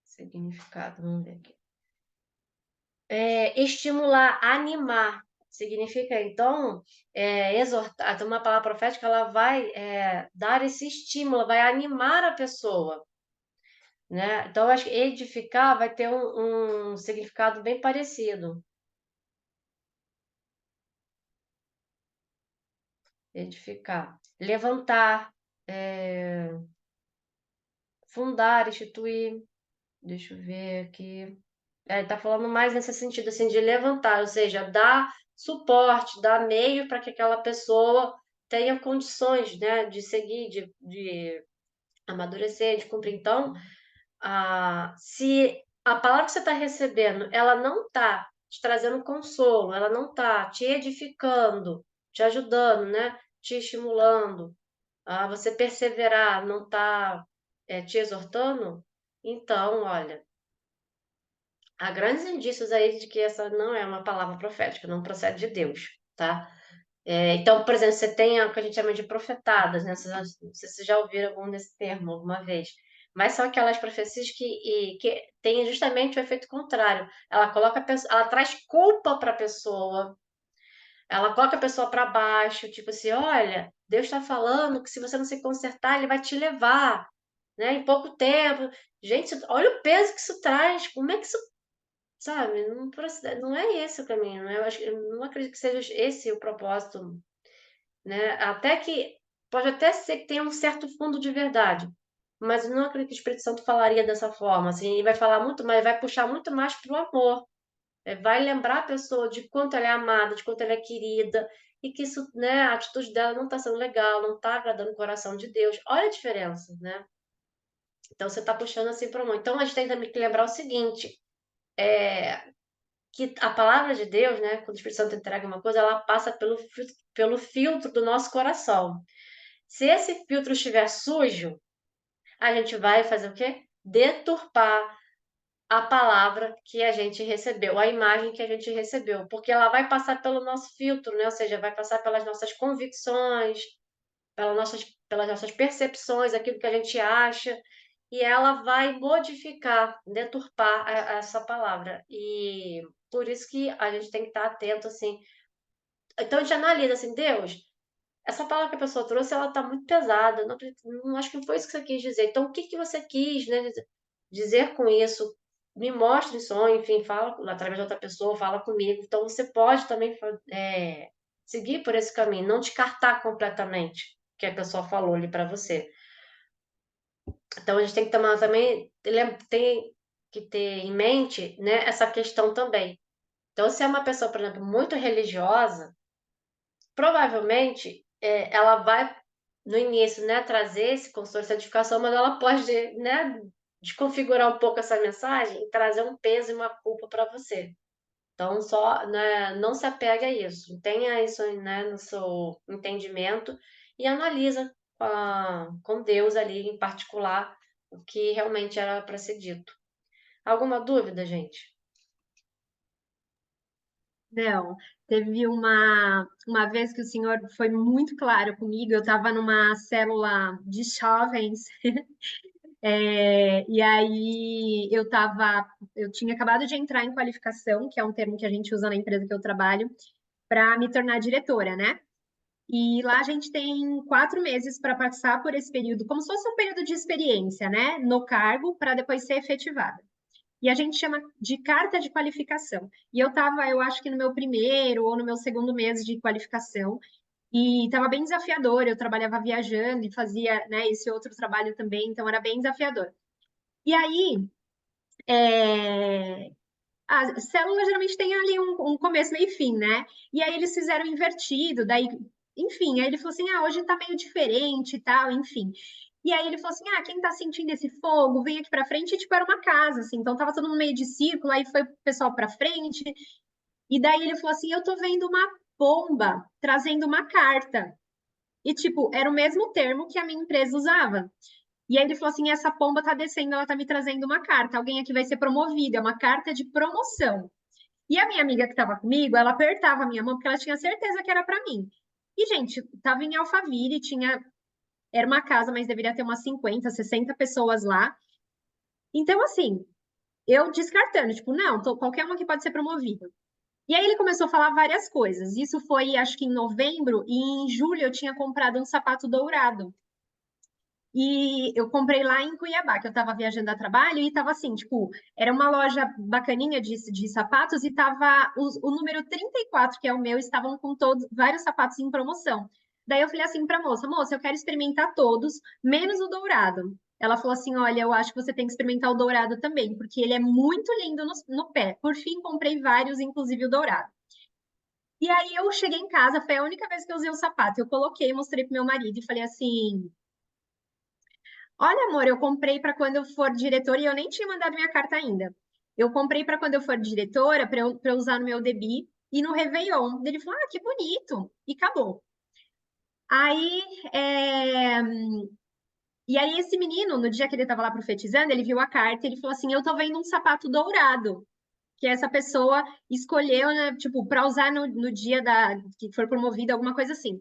Significado, vamos ver aqui. Estimular, animar. Significa, então, exortar. Então, uma palavra profética, ela vai dar esse estímulo, vai animar a pessoa. Né? Então, eu acho que edificar vai ter um significado bem parecido. Edificar. Levantar, fundar, instituir. Deixa eu ver aqui. Tá falando mais nesse sentido, assim, de levantar, ou seja, dar suporte, dar meio para que aquela pessoa tenha condições, né, de seguir, de amadurecer, de cumprir. Então, se a palavra que você está recebendo, ela não está te trazendo consolo, ela não está te edificando, te ajudando, né, te estimulando, a você perseverar, não está te exortando, então, olha, há grandes indícios aí de que essa não é uma palavra profética, não procede de Deus, tá? Então, por exemplo, você tem o que a gente chama de profetadas, né? Não sei se vocês já ouviram algum desse termo alguma vez, mas são aquelas profecias que têm justamente o efeito contrário. Ela coloca ela traz culpa para a pessoa, ela coloca a pessoa para baixo, tipo assim, olha, Deus está falando que se você não se consertar, ele vai te levar, né? Em pouco tempo. Gente, olha o peso que isso traz. Como é que isso, sabe? Não é esse o caminho, né? Eu não acredito que seja esse o propósito, né? Até que pode até ser que tenha um certo fundo de verdade, mas eu não acredito que o Espírito Santo falaria dessa forma. Assim, ele vai falar muito mais, vai puxar muito mais para o amor. Vai lembrar a pessoa de quanto ela é amada, de quanto ela é querida, e que isso, né, a atitude dela não está sendo legal, não está agradando o coração de Deus. Olha a diferença, né? Então você está puxando assim para o amor. Então a gente tem também que lembrar o seguinte, que a palavra de Deus, né, quando o Espírito Santo entrega uma coisa, ela passa pelo filtro do nosso coração. Se esse filtro estiver sujo, a gente vai fazer o quê? Deturpar a palavra que a gente recebeu, a imagem que a gente recebeu, porque ela vai passar pelo nosso filtro, né? Ou seja, vai passar pelas nossas convicções, pelas nossas percepções, aquilo que a gente acha, e ela vai modificar, deturpar essa palavra. E por isso que a gente tem que estar atento, assim. Então a gente analisa assim, Deus, essa palavra que a pessoa trouxe, ela está muito pesada. Não acho que não foi isso que você quis dizer. Então, o que que você quis, né, dizer com isso? Me mostre só, enfim, fala através de outra pessoa, fala comigo. Então, você pode também seguir por esse caminho, não descartar completamente o que a pessoa falou ali para você. Então, a gente tem que tomar também, tem que ter em mente, né, essa questão também. Então, se é uma pessoa, por exemplo, muito religiosa, provavelmente, ela vai, no início, né, trazer esse consolo de santificação, mas ela pode, né, desconfigurar um pouco essa mensagem e trazer um peso e uma culpa para você. Então, só, né, não se apega a isso. Tenha isso, né, no seu entendimento e analisa com Deus ali, em particular, o que realmente era para ser dito. Alguma dúvida, gente? Não, teve uma vez que o senhor foi muito claro comigo, eu estava numa célula de jovens, E aí eu tinha acabado de entrar em qualificação, que é um termo que a gente usa na empresa que eu trabalho, para me tornar diretora, né? E lá a gente tem 4 meses para passar por esse período, como se fosse um período de experiência, né? No cargo, para depois ser efetivada. E a gente chama de carta de qualificação. E eu estava, eu acho que no meu primeiro ou no meu segundo mês de qualificação, e estava bem desafiador. Eu trabalhava viajando e fazia, né, esse outro trabalho também, então era bem desafiador. E aí, a célula geralmente tem ali um começo, meio e fim, né? E aí eles fizeram invertido, daí, enfim, aí ele falou assim: hoje tá meio diferente e tal, enfim. E aí ele falou assim: quem tá sentindo esse fogo, vem aqui pra frente, e tipo, era uma casa, assim, então tava todo mundo meio de círculo, aí foi o pessoal pra frente, e daí ele falou assim: eu tô vendo uma pomba trazendo uma carta. E, tipo, era o mesmo termo que a minha empresa usava. E aí ele falou assim: essa pomba tá descendo, ela tá me trazendo uma carta. Alguém aqui vai ser promovido, é uma carta de promoção. E a minha amiga que estava comigo, ela apertava a minha mão porque ela tinha certeza que era para mim. E, gente, tava em Alphaville, era uma casa, mas deveria ter umas 50, 60 pessoas lá. Então, assim, eu descartando, tipo, não, qualquer um aqui pode ser promovido. E aí ele começou a falar várias coisas. Isso foi, acho que em novembro, e em julho eu tinha comprado um sapato dourado. E eu comprei lá em Cuiabá, que eu estava viajando a trabalho, e estava assim, tipo, era uma loja bacaninha de sapatos, e tava o número 34, que é o meu, estavam com todos vários sapatos em promoção. Daí eu falei assim para a moça, eu quero experimentar todos, menos o dourado. Ela falou assim: olha, eu acho que você tem que experimentar o dourado também, porque ele é muito lindo no pé. Por fim, comprei vários, inclusive o dourado. E aí eu cheguei em casa, foi a única vez que eu usei o sapato. Eu coloquei, mostrei pro meu marido e falei assim: olha, amor, eu comprei para quando eu for diretora e eu nem tinha mandado minha carta ainda. Eu comprei para quando eu for diretora, para eu usar no meu DEBI e no Réveillon. Ele falou: que bonito! E acabou. Aí, é... e aí esse menino, no dia que ele estava lá profetizando, ele viu a carta e ele falou assim: eu tô vendo um sapato dourado, que essa pessoa escolheu, né, tipo, para usar no dia que for promovido, alguma coisa assim.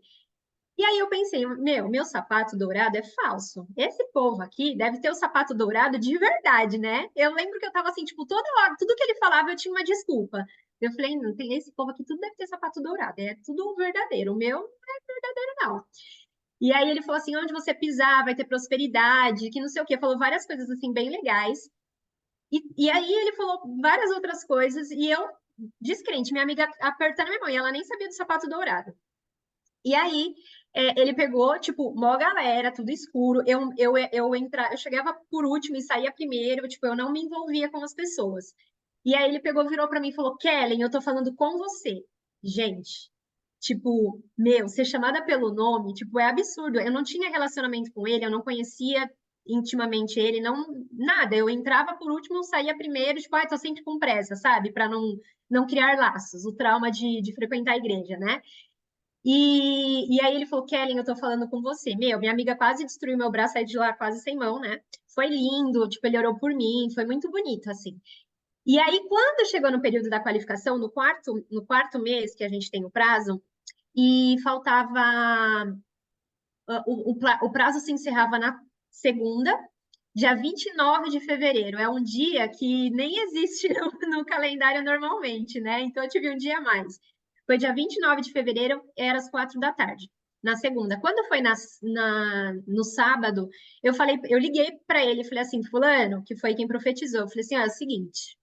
E aí eu pensei: meu sapato dourado é falso. Esse povo aqui deve ter o sapato dourado de verdade, né? Eu lembro que eu tava assim, tipo, toda hora, tudo que ele falava eu tinha uma desculpa. Eu falei: não, tem esse povo aqui, tudo deve ter sapato dourado, é tudo verdadeiro. O meu não é verdadeiro, não. E aí ele falou assim: onde você pisar vai ter prosperidade, que não sei o quê. Falou várias coisas assim, bem legais. E aí ele falou várias outras coisas, e eu, descrente, minha amiga apertando minha mão, e ela nem sabia do sapato dourado. E aí, ele pegou, tipo, mó galera, tudo escuro. Eu chegava por último e saía primeiro, tipo, eu não me envolvia com as pessoas. E aí ele pegou, virou pra mim e falou: Kellen, eu tô falando com você. Gente, tipo, meu, ser chamada pelo nome, tipo, é absurdo. Eu não tinha relacionamento com ele, eu não conhecia intimamente ele, não, nada. Eu entrava por último, saía primeiro, tipo, tô sempre com pressa, sabe? Pra não criar laços, o trauma de frequentar a igreja, né? E aí ele falou: Kellen, eu tô falando com você. Meu, minha amiga quase destruiu meu braço, saí de lá quase sem mão, né? Foi lindo, tipo, ele orou por mim, foi muito bonito, assim. E aí, quando chegou no período da qualificação, no quarto mês que a gente tem o prazo, e faltava. O prazo se encerrava na segunda, dia 29 de fevereiro. É um dia que nem existe no calendário normalmente, né? Então eu tive um dia a mais. Foi dia 29 de fevereiro, era às 4 da tarde, na segunda. Quando foi no sábado, eu liguei para ele e falei assim: Fulano, que foi quem profetizou, eu falei assim: é o seguinte,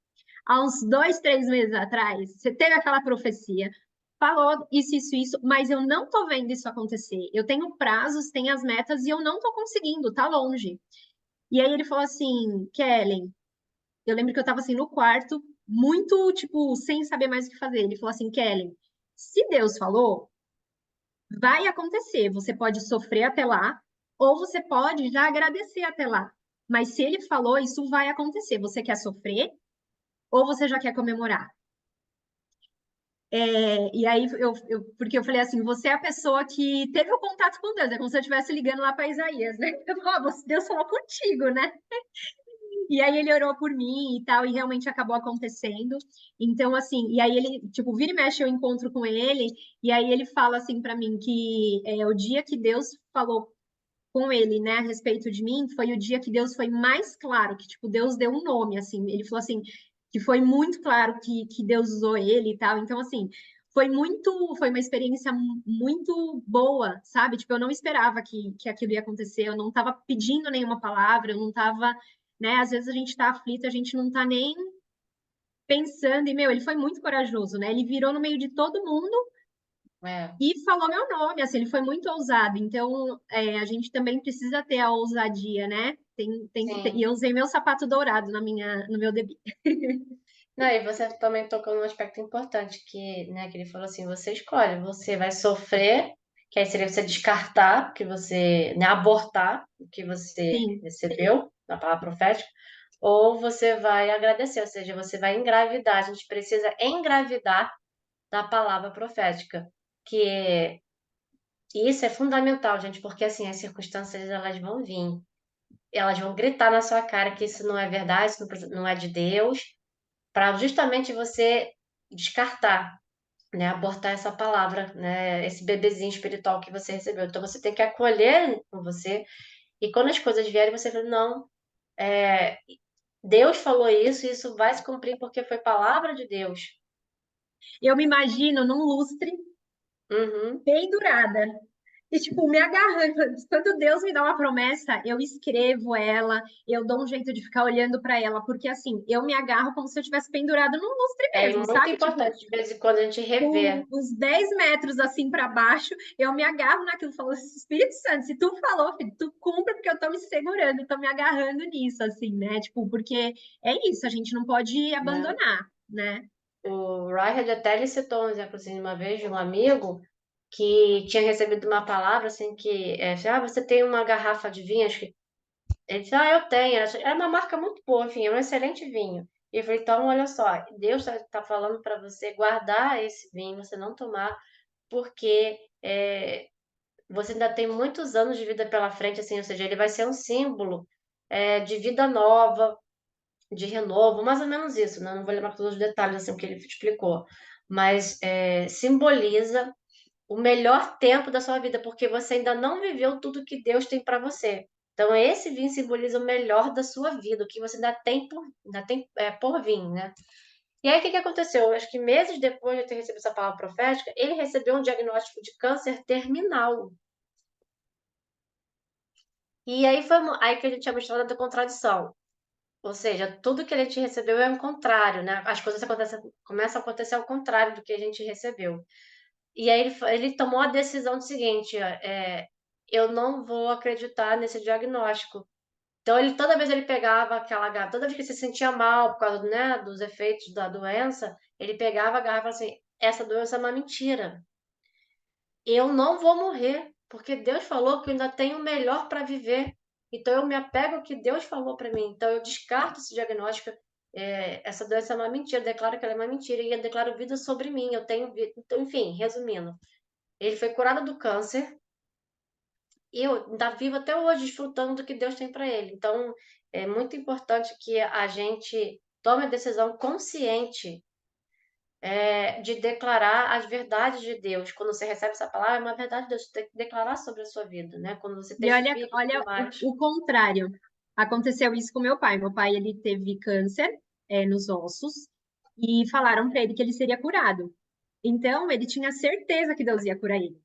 há uns 2, 3 meses atrás, você teve aquela profecia, falou isso, mas eu não tô vendo isso acontecer. Eu tenho prazos, tenho as metas e eu não tô conseguindo, tá longe. E aí ele falou assim: Kellen, eu lembro que eu tava assim no quarto, muito, tipo, sem saber mais o que fazer. Ele falou assim: Kellen, se Deus falou, vai acontecer. Você pode sofrer até lá, ou você pode já agradecer até lá. Mas se ele falou, isso vai acontecer. Você quer sofrer ou você já quer comemorar? E aí, porque eu falei assim: você é a pessoa que teve o contato com Deus, é como se eu estivesse ligando lá para Isaías, né? Eu falava: Deus falou contigo, né? E aí ele orou por mim e tal, e realmente acabou acontecendo. Então, assim, e aí ele, tipo, vira e mexe, eu encontro com ele, e aí ele fala assim para mim que é o dia que Deus falou com ele, né, a respeito de mim, foi o dia que Deus foi mais claro, que, tipo, Deus deu um nome, assim, ele falou assim, que foi muito claro que Deus usou ele e tal, então, assim, foi uma experiência muito boa, sabe? Tipo, eu não esperava que aquilo ia acontecer, eu não estava pedindo nenhuma palavra, eu não estava, né, às vezes a gente tá aflito, a gente não tá nem pensando, e, meu, ele foi muito corajoso, né, ele virou no meio de todo mundo É, e falou meu nome, assim, ele foi muito ousado. Então, a gente também precisa ter a ousadia, né? Tem que ter. E sim. eu usei meu sapato dourado no meu debut. Não, e você também tocou num aspecto importante, que, né, que ele falou assim, você escolhe, você vai sofrer, que aí seria você descartar, que você, né, abortar o que você Sim, recebeu na palavra profética, ou você vai agradecer, ou seja, você vai engravidar. A gente precisa engravidar da palavra profética, que isso é fundamental, gente, porque assim, as circunstâncias elas vão vir, elas vão gritar na sua cara que isso não é verdade, isso não é de Deus, para justamente você descartar, né, abortar essa palavra, né, esse bebezinho espiritual que você recebeu. Então você tem que acolher com você, e quando as coisas vierem, você fala, não, é, Deus falou isso e isso vai se cumprir porque foi palavra de Deus. eu me imagino num lustre, Uhum. pendurada. E, tipo, me agarrando. Quando Deus me dá uma promessa, eu escrevo ela, eu dou um jeito de ficar olhando para ela, porque, assim, eu me agarro como se eu tivesse pendurado num lustre É mesmo, muito sabe? Tipo, importante de vez em quando a gente rever. uns 10 metros assim para baixo, eu me agarro naquilo, falo, Espírito Santo, se tu falou, filho, tu cumpre porque eu tô me segurando, tô me agarrando nisso, assim, né? Tipo, porque é isso, a gente não pode Né? abandonar, né? O Ryhead até ele citou um exemplo assim, uma vez de um amigo que tinha recebido uma palavra assim que assim, você tem uma garrafa de vinho? Acho que ele disse, eu tenho. Era uma marca muito boa, enfim, é um excelente vinho. E eu falei, então, olha só, Deus está falando para você guardar esse vinho, você não tomar, porque você ainda tem muitos anos de vida pela frente, assim, ou seja, ele vai ser um símbolo de vida nova, de renovo, mais ou menos isso, né? Não vou lembrar todos os detalhes, assim, o que ele explicou, mas simboliza o melhor tempo da sua vida, porque você ainda não viveu tudo que Deus tem para você. Então, esse vinho simboliza o melhor da sua vida, o que você ainda tem por vir, né? E aí, o que que aconteceu? Acho que meses depois de eu ter recebido essa palavra profética, ele recebeu um diagnóstico de câncer terminal. E aí foi aí que a gente tinha mostrado da contradição. Ou seja, tudo que a gente recebeu é o contrário, né? As coisas começam a acontecer ao contrário do que a gente recebeu. E aí ele tomou a decisão do seguinte, eu não vou acreditar nesse diagnóstico. Então toda vez ele pegava aquela garrafa, toda vez que ele se sentia mal por causa, né, dos efeitos da doença, ele pegava a garrafa e falava assim, essa doença é uma mentira. Eu não vou morrer, porque Deus falou que eu ainda tenho o melhor para viver. Então eu me apego ao que Deus falou para mim. Então eu descarto esse diagnóstico. Essa doença é uma mentira, declaro que ela é uma mentira e eu declaro vida sobre mim. Eu tenho vida. Então, enfim, resumindo, ele foi curado do câncer e eu ainda vivo até hoje desfrutando do que Deus tem para ele. Então é muito importante que a gente tome a decisão consciente de declarar as verdades de Deus. Quando você recebe essa palavra, é uma verdade de Deus, você tem que declarar sobre a sua vida, né? Quando você E olha, testifica e tudo olha mais. o contrário. Aconteceu isso com meu pai. Meu pai, ele teve câncer, nos ossos e falaram para ele que ele seria curado. Então, ele tinha certeza que Deus ia curar ele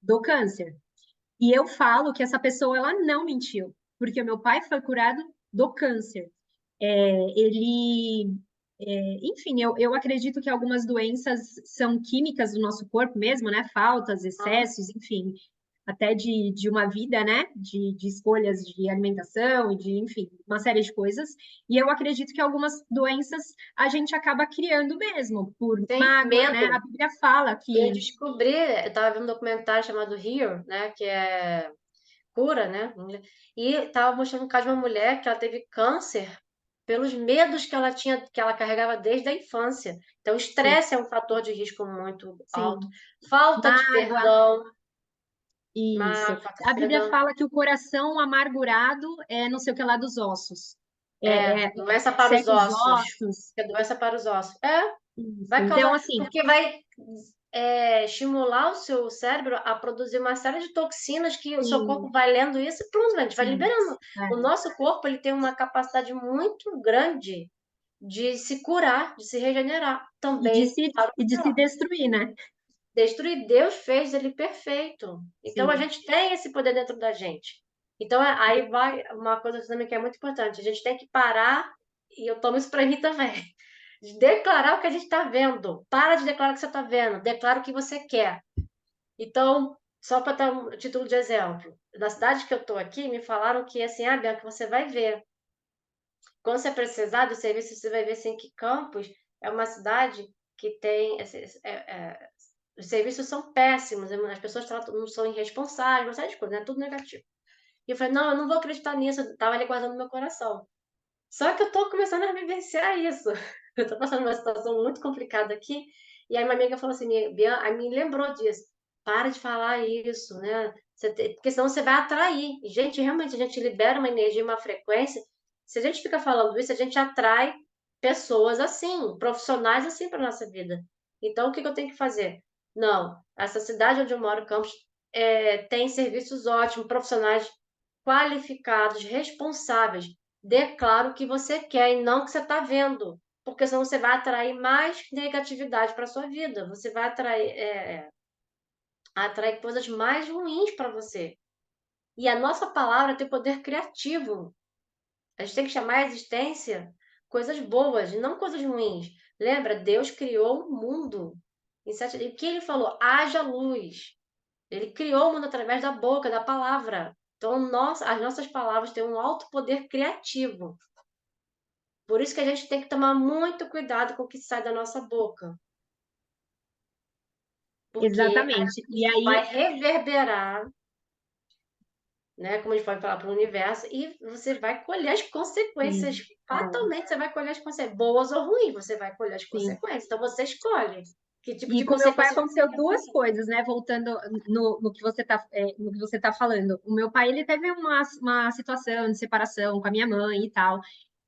do câncer. E eu falo que essa pessoa ela não mentiu, porque o meu pai foi curado do câncer. Ele, enfim, eu acredito que algumas doenças são químicas do nosso corpo mesmo, né? Faltas, Ah, excessos, enfim, até de uma vida, né? De escolhas de alimentação e de, enfim, uma série de coisas. E eu acredito que algumas doenças a gente acaba criando mesmo, por tem mágoa, né? A medo. Bíblia fala Eu que, descobri, eu estava vendo um documentário chamado Here, né? Que é cura, né? E estava mostrando o caso de uma mulher que ela teve câncer pelos medos que ela tinha, que ela carregava desde a infância. Então, o sim, estresse é um fator de risco muito alto. sim, Falta de mágoa. perdão, falta de A Bíblia perdão. fala que o coração amargurado é não sei o que lá dos ossos. É, Doença para os seca os ossos. ossos. É doença para os ossos. Isso. Vai Então, causar, assim, porque vai estimular o seu cérebro a produzir uma série de toxinas que o seu Sim, corpo vai lendo isso e pronto, a gente vai sim. liberando. É. O nosso corpo, ele tem uma capacidade muito grande de se curar, de se regenerar. Também para E o de se pior. destruir, né? Destruir, Deus fez ele perfeito. Então a Sim. gente tem esse poder dentro da gente. Então aí vai uma coisa também que é muito importante. A gente tem que parar, e eu tomo isso para mim também, de declarar o que a gente está vendo. Para de declarar o que você está vendo. Declara o que você quer. Então, só para dar um título de exemplo, na cidade que eu estou aqui, me falaram que assim, Bianca, você vai ver. Quando você precisar do serviço, você vai ver assim, que Campos é uma cidade que tem. Os serviços são péssimos, as pessoas não são irresponsáveis, uma série de coisas, né? Tudo negativo. E eu falei, não, eu não vou acreditar nisso, eu estava ali guardando no meu coração. Só que eu estou começando a vivenciar isso. Eu estou passando uma situação muito complicada aqui, e aí uma amiga falou assim, Bianca, aí me lembrou disso. Para de falar isso, né? Porque senão você vai atrair. E, gente, realmente, a gente libera uma energia, uma frequência. Se a gente fica falando isso, a gente atrai pessoas assim, profissionais assim para nossa vida. Então, o que eu tenho que fazer? Não, essa cidade onde eu moro, Campos, tem serviços ótimos, profissionais qualificados, responsáveis. Declara o que você quer e não o que você está vendo, porque senão você vai atrair mais negatividade para sua vida. Você vai atrair coisas mais ruins para você. E a nossa palavra tem poder criativo. A gente tem que chamar a existência coisas boas, não coisas ruins. Lembra? Deus criou o mundo. E o que ele falou? Haja luz. Ele criou o mundo através da boca, da palavra. Então, as nossas palavras têm um alto poder criativo. Por isso que a gente tem que tomar muito cuidado com o que sai da nossa boca. Porque Exatamente. E isso vai aí, reverberar, né? Como a gente pode falar para o universo, e você vai colher as consequências. sim, Fatalmente, você vai colher as consequências, boas ou ruins, você vai colher as sim. consequências. Então, você escolhe que tipo E de com meu pai consequências aconteceu você quer duas colher. coisas, né? Voltando no que você no que você tá falando. O meu pai, ele teve uma situação de separação com a minha mãe e tal.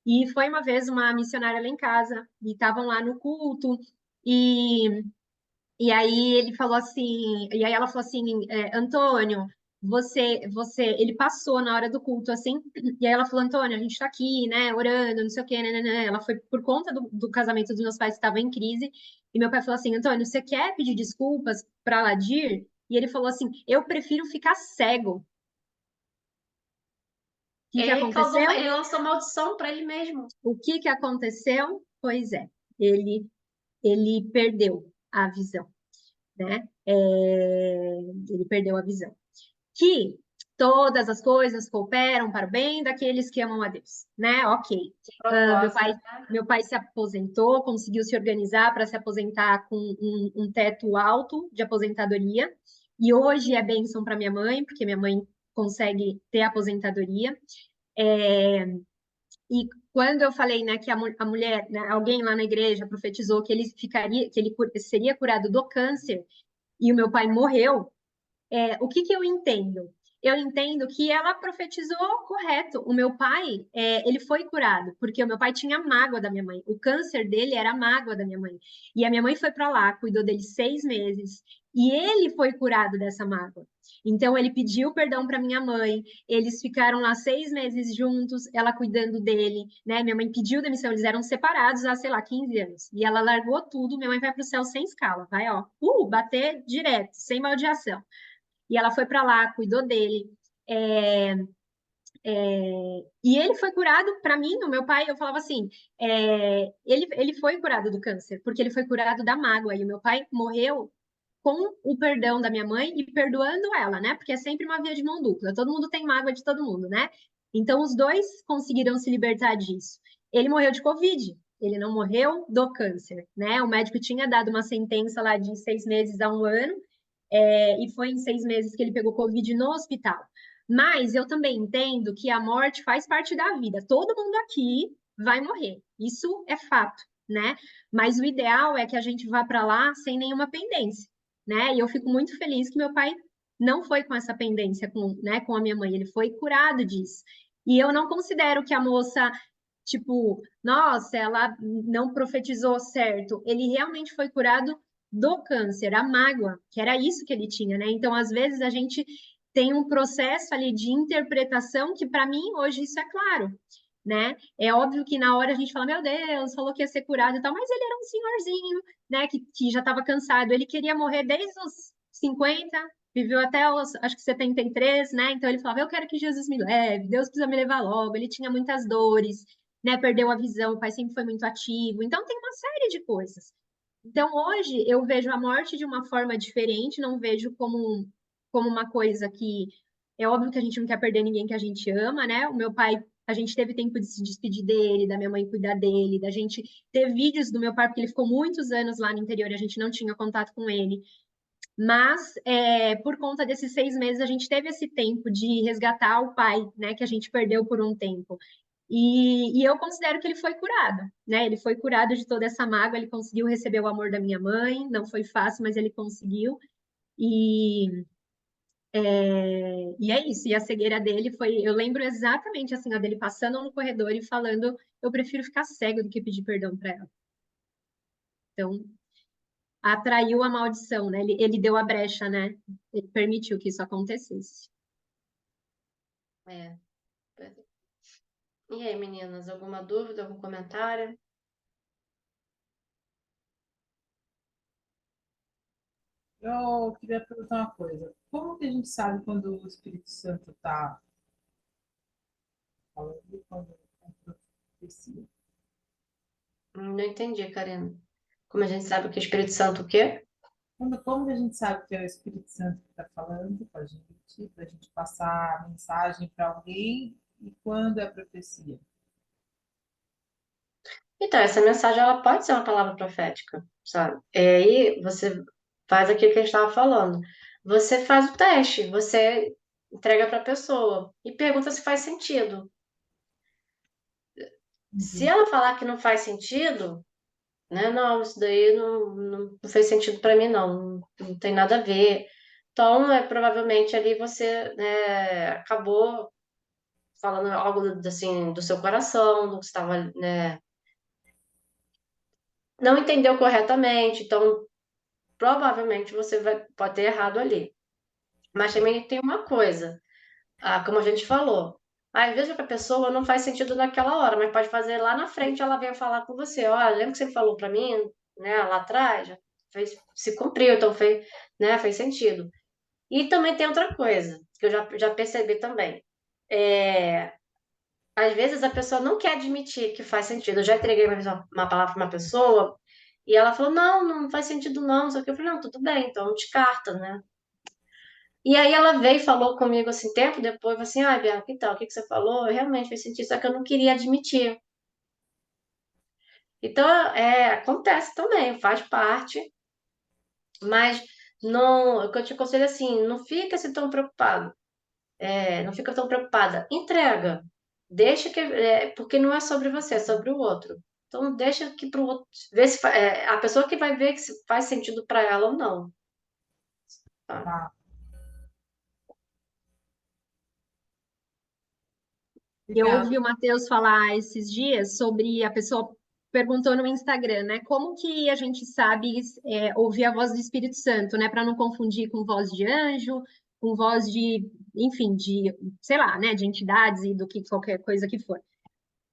E foi uma vez uma missionária lá em casa, e estavam lá no culto, e E aí ele falou assim, e aí ela falou assim, Antônio, ele passou na hora do culto assim, e aí ela falou, Antônio, a gente tá aqui, né, orando, não sei o quê, né. Ela foi por conta do casamento dos meus pais que estava em crise, e meu pai falou assim, Antônio, você quer pedir desculpas para Ladir? E ele falou assim, eu prefiro ficar cego. O que que aconteceu? Ele lançou maldição para ele mesmo. O que que aconteceu? Pois é, ele perdeu a visão, né? Ele perdeu a visão. Que todas as coisas cooperam para o bem daqueles que amam a Deus, né? Ok. Meu Propósito, pai, né? meu pai se aposentou, conseguiu se organizar para se aposentar com um teto alto de aposentadoria. E hoje é bênção para minha mãe, porque minha mãe consegue ter aposentadoria. E quando eu falei, né, que a mulher, né, alguém lá na igreja profetizou que ele seria curado do câncer, e o meu pai morreu, o que que eu entendo? Eu entendo que ela profetizou correto. O meu pai, ele foi curado, porque o meu pai tinha mágoa da minha mãe. O câncer dele era a mágoa da minha mãe. E a minha mãe foi para lá, cuidou dele 6 meses, e ele foi curado dessa mágoa. Então, ele pediu perdão para minha mãe, eles ficaram lá 6 meses juntos, ela cuidando dele, né? Minha mãe pediu demissão, eles eram separados há, sei lá, 15 anos. E ela largou tudo, minha mãe vai para o céu sem escala, vai, ó, bater direto, sem maldição. E ela foi para lá, cuidou dele. É, e ele foi curado, para mim, o meu pai, eu falava assim, ele foi curado do câncer, porque ele foi curado da mágoa, e o meu pai morreu com o perdão da minha mãe e perdoando ela, né? Porque é sempre uma via de mão dupla, todo mundo tem mágoa de todo mundo, né? Então, os dois conseguiram se libertar disso. Ele morreu de Covid, ele não morreu do câncer, né? O médico tinha dado uma sentença lá de 6 meses a um ano, e foi em 6 meses que ele pegou Covid no hospital. Mas eu também entendo que a morte faz parte da vida. Todo mundo aqui vai morrer. Isso é fato, né? Mas o ideal é que a gente vá para lá sem nenhuma pendência, né? E eu fico muito feliz que meu pai não foi com essa pendência né, com a minha mãe. Ele foi curado disso. E eu não considero que a moça, tipo, nossa, ela não profetizou certo. Ele realmente foi curado do câncer, a mágoa, que era isso que ele tinha, né? Então, às vezes, a gente tem um processo ali de interpretação que, para mim, hoje isso é claro, né? É óbvio que na hora a gente fala, meu Deus, falou que ia ser curado e tal, mas ele era um senhorzinho, né, que já estava cansado. Ele queria morrer desde os 50, viveu até os, acho que 73, né? Então ele falava, eu quero que Jesus me leve, Deus precisa me levar logo. Ele tinha muitas dores, né? Perdeu a visão, o pai sempre foi muito ativo. Então tem uma série de coisas. Então hoje eu vejo a morte de uma forma diferente, não vejo como uma coisa que é óbvio que a gente não quer perder ninguém que a gente ama, né? O meu pai, a gente teve tempo de se despedir dele, da minha mãe cuidar dele, da gente ter vídeos do meu pai, porque ele ficou muitos anos lá no interior e a gente não tinha contato com ele. Mas, por conta desses 6 meses, a gente teve esse tempo de resgatar o pai, né, que a gente perdeu por um tempo. E eu considero que ele foi curado, né? Ele foi curado de toda essa mágoa, ele conseguiu receber o amor da minha mãe, não foi fácil, mas ele conseguiu. E, e é isso. E a cegueira dele foi, eu lembro exatamente assim, a dele passando no corredor e falando, eu prefiro ficar cego do que pedir perdão para ela. Então, atraiu a maldição, né? Ele deu a brecha, né? Ele permitiu que isso acontecesse. É. E aí, meninas, alguma dúvida, algum comentário? Eu queria perguntar uma coisa. Como que a gente sabe quando o Espírito Santo está falando e quando é profecia? Não entendi, Karina. Como a gente sabe que o Espírito Santo o quê? Como que a gente sabe que é o Espírito Santo que está falando com a gente, para a gente passar a mensagem para alguém e quando é profecia? Então, essa mensagem ela pode ser uma palavra profética, sabe? E aí você faz aquilo que a gente estava falando. Você faz o teste, você entrega para a pessoa e pergunta se faz sentido. Se Uhum. ela falar que não faz sentido, né? Não, isso daí não fez sentido para mim, não tem nada a ver. Então, provavelmente ali você acabou falando algo assim do seu coração, do que estava, né? Não entendeu corretamente, então provavelmente você pode ter errado ali. Mas também tem uma coisa, como a gente falou, às vezes para a pessoa não faz sentido naquela hora, mas pode fazer lá na frente, ela vem falar com você, olha, lembra que você falou para mim, né, lá atrás, já se cumpriu, então fez sentido. E também tem outra coisa, que eu já percebi também. Às vezes a pessoa não quer admitir que faz sentido. Eu já entreguei uma palavra para uma pessoa e ela falou, não faz sentido não. Só que eu falei, não, tudo bem, então descarta, né? E aí ela veio e falou comigo assim, tempo depois, falou assim, Bianca, então, o que você falou? Realmente fez sentido, só que eu não queria admitir. Então, acontece também, faz parte, mas não, o que eu te aconselho é assim, não fica assim tão preocupado, não fica tão preocupada, entrega, deixa que, porque não é sobre você, é sobre o outro. Então, deixa que para o outro, ver se a pessoa que vai ver que se faz sentido para ela ou não. Tá? Tá, Eu obrigada. ouvi o Matheus falar esses dias sobre a pessoa perguntou no Instagram, né? Como que a gente sabe ouvir a voz do Espírito Santo, né? Para não confundir com voz de anjo, com voz de, enfim, de, sei lá, né? De entidades e do que qualquer coisa que for.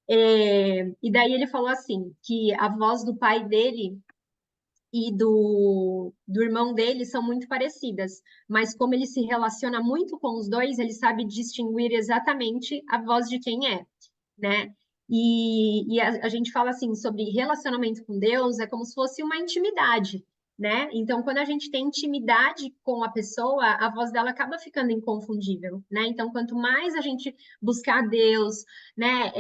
E daí ele falou assim, que a voz do pai dele e do irmão dele são muito parecidas, mas como ele se relaciona muito com os dois, ele sabe distinguir exatamente a voz de quem é, né? E a gente fala assim sobre relacionamento com Deus, é como se fosse uma intimidade, né? Então, quando a gente tem intimidade com a pessoa, a voz dela acaba ficando inconfundível, né? Então, quanto mais a gente buscar Deus, né,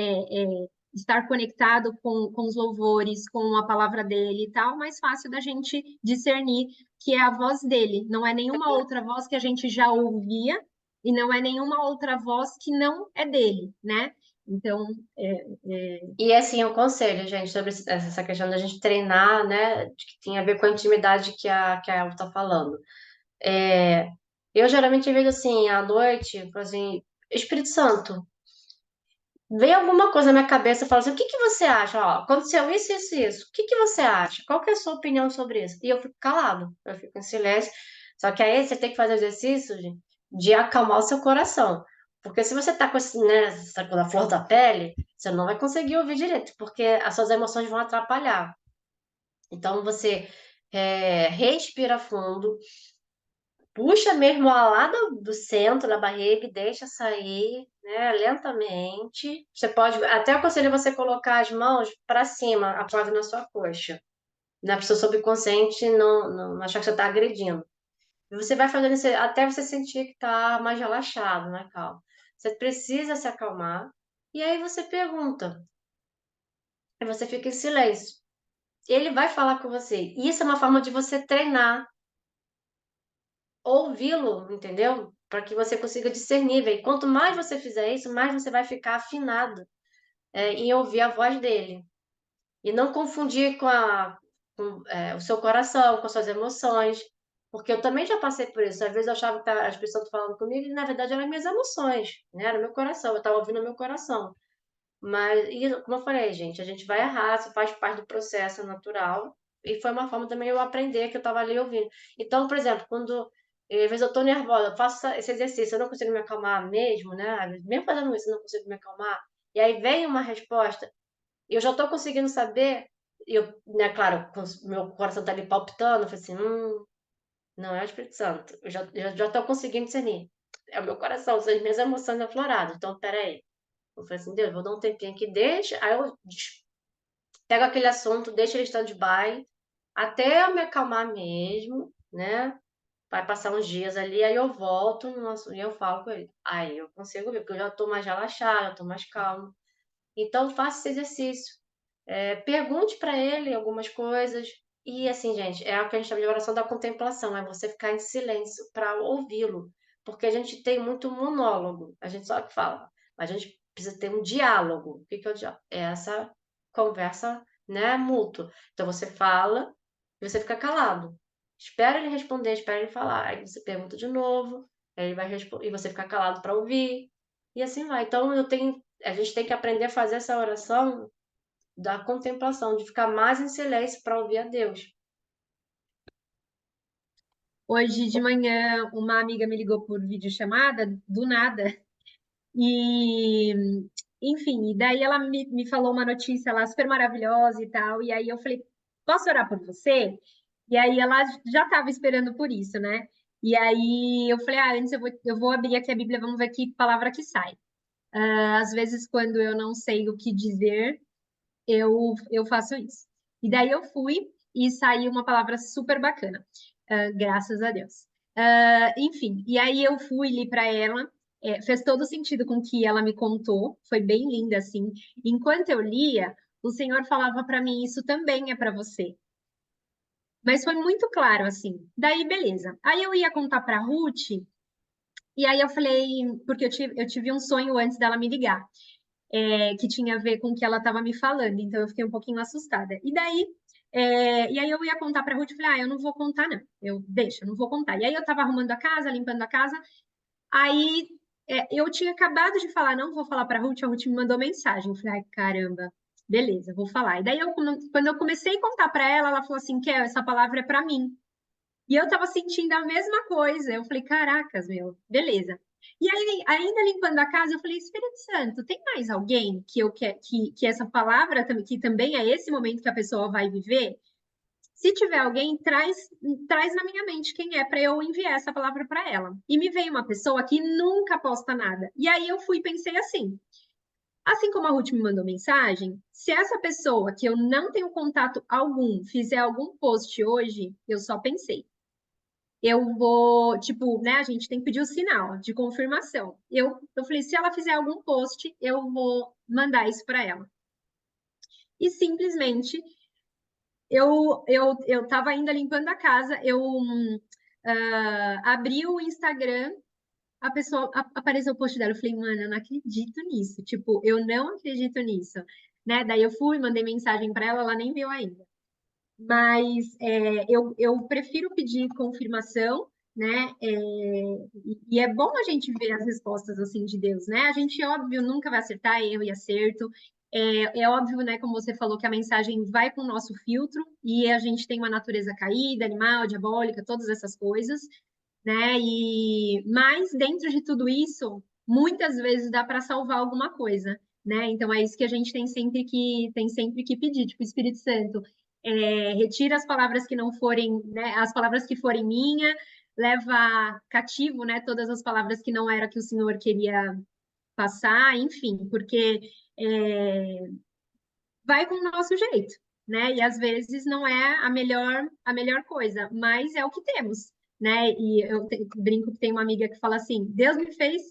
estar conectado com os louvores, com a palavra dele e tal, mais fácil da gente discernir que é a voz dele, não é nenhuma outra voz que a gente já ouvia e não é nenhuma outra voz que não é dele, né? Então, E assim, o conselho, gente, sobre essa questão da gente treinar, né, de que tem a ver com a intimidade que a Elva está falando. Eu geralmente vejo assim, à noite, assim, Espírito Santo, vem alguma coisa na minha cabeça, eu falo assim, o que que você acha? Ó, aconteceu isso, isso, isso. O que que você acha? Qual que é a sua opinião sobre isso? E eu fico calado, eu fico em silêncio. Só que aí você tem que fazer o exercício de acalmar o seu coração. Porque se você tá com esse, né, com a flor da pele, você não vai conseguir ouvir direito, porque as suas emoções vão atrapalhar. Então você respira fundo, puxa mesmo lá do centro da barriga e deixa sair, né, lentamente. Você pode, até aconselho você colocar as mãos para cima, apoiado na sua coxa, né, para o seu subconsciente não achar que você está agredindo. E você vai fazendo isso até você sentir que está mais relaxado, né, calma. Você precisa se acalmar e aí você pergunta, e você fica em silêncio. Ele vai falar com você. Isso é uma forma de você treinar ouvi-lo, entendeu? Para que você consiga discernir, e quanto mais você fizer isso, mais você vai ficar afinado, em ouvir a voz dele. E não confundir o seu coração, com as suas emoções, porque eu também já passei por isso. Às vezes eu achava que as pessoas estavam falando comigo e, na verdade, eram minhas emoções, né? Era o meu coração, eu estava ouvindo o meu coração. Mas, como eu falei, gente, a gente vai errar, isso faz parte do processo, é natural. E foi uma forma também eu aprender que eu estava ali ouvindo. Então, por exemplo, quando às vezes eu estou nervosa, eu faço esse exercício, eu não consigo me acalmar mesmo, né? Às vezes, mesmo fazendo isso, eu não consigo me acalmar. E aí vem uma resposta, e eu já estou conseguindo saber, e eu, né, claro, meu coração está ali palpitando, eu falei assim, não é o Espírito Santo. Eu já estou conseguindo discernir. É o meu coração, são as minhas emoções afloradas. Então, peraí. Eu falei assim, Deus, vou dar um tempinho aqui, deixa. Aí eu pego aquele assunto, deixo ele stand-by, até eu me acalmar mesmo, né? Vai passar uns dias ali, aí eu volto no assunto e eu falo com ele. Aí eu consigo ver, porque eu já tô mais relaxada, eu tô mais calma. Então, faça esse exercício. Pergunte para ele algumas coisas. E assim, gente, é o que a gente chama de oração da contemplação, é você ficar em silêncio para ouvi-lo. Porque a gente tem muito monólogo, a gente só fala, mas a gente precisa ter um diálogo. O que que é o diálogo? É essa conversa, né, mútua. Então você fala e você fica calado. Espera ele responder, espera ele falar. Aí você pergunta de novo, aí ele vai responder, e você fica calado para ouvir. E assim vai. Então a gente tem que aprender a fazer essa oração da contemplação, de ficar mais em silêncio para ouvir a Deus. Hoje de manhã, uma amiga me ligou por videochamada, do nada, e, enfim, e daí ela me falou uma notícia lá super maravilhosa e tal, e aí eu falei, posso orar por você? E aí ela já estava esperando por isso, né? E aí eu falei, antes eu vou abrir aqui a Bíblia, vamos ver que palavra que sai. Às vezes, quando eu não sei o que dizer, eu faço isso. E daí eu fui e saiu uma palavra super bacana, graças a Deus. Enfim, e aí eu fui li para ela, fez todo sentido com o que ela me contou, foi bem linda assim. Enquanto eu lia, o Senhor falava para mim: Isso também é para você. Mas foi muito claro assim. Daí, beleza. Aí eu ia contar para Ruth, e aí eu falei, porque eu tive um sonho antes dela me ligar que tinha a ver com o que ela estava me falando, então eu fiquei um pouquinho assustada. E aí eu ia contar para a Ruth, falei, eu não vou contar, não. Eu não vou contar. E aí eu estava arrumando a casa, limpando a casa, aí eu tinha acabado de falar, não vou falar para a Ruth me mandou mensagem. Eu falei, ai, caramba, beleza, vou falar. E daí, quando eu comecei a contar para ela, ela falou assim, essa palavra é para mim. E eu estava sentindo a mesma coisa. Eu falei, caracas, meu, beleza. E aí, ainda limpando a casa, eu falei, Espírito Santo, tem mais alguém que essa palavra, que também é esse momento que a pessoa vai viver? Se tiver alguém, traz na minha mente quem é para eu enviar essa palavra para ela. E me veio uma pessoa que nunca posta nada. E aí eu fui e pensei assim como a Ruth me mandou mensagem, se essa pessoa que eu não tenho contato algum fizer algum post hoje, eu só pensei eu vou, tipo, né? A gente tem que pedir o sinal de confirmação. Eu falei, se ela fizer algum post, eu vou mandar isso para ela. E simplesmente eu estava ainda limpando a casa, eu abri o Instagram, a pessoa apareceu o post dela. Eu falei, mano, eu não acredito nisso. Tipo, eu não acredito nisso, né? Daí eu fui, mandei mensagem para ela, ela nem viu ainda. Mas eu prefiro pedir confirmação né? E é bom a gente ver as respostas assim de Deus, né? A gente, óbvio, nunca vai acertar erro e acerto. É óbvio, né, como você falou, que a mensagem vai com o nosso filtro e a gente tem uma natureza caída, animal, diabólica, todas essas coisas, né? Mas dentro de tudo isso, muitas vezes dá para salvar alguma coisa, né? Então é isso que a gente tem sempre que pedir, tipo, Espírito Santo, retira as palavras que não forem, né? As palavras que forem minha, leva cativo, né? Todas as palavras que não era que o Senhor queria passar, enfim, porque é, vai com o nosso jeito, né? E às vezes não é a melhor coisa, mas é o que temos, né? E eu brinco que tem uma amiga que fala assim: Deus me fez,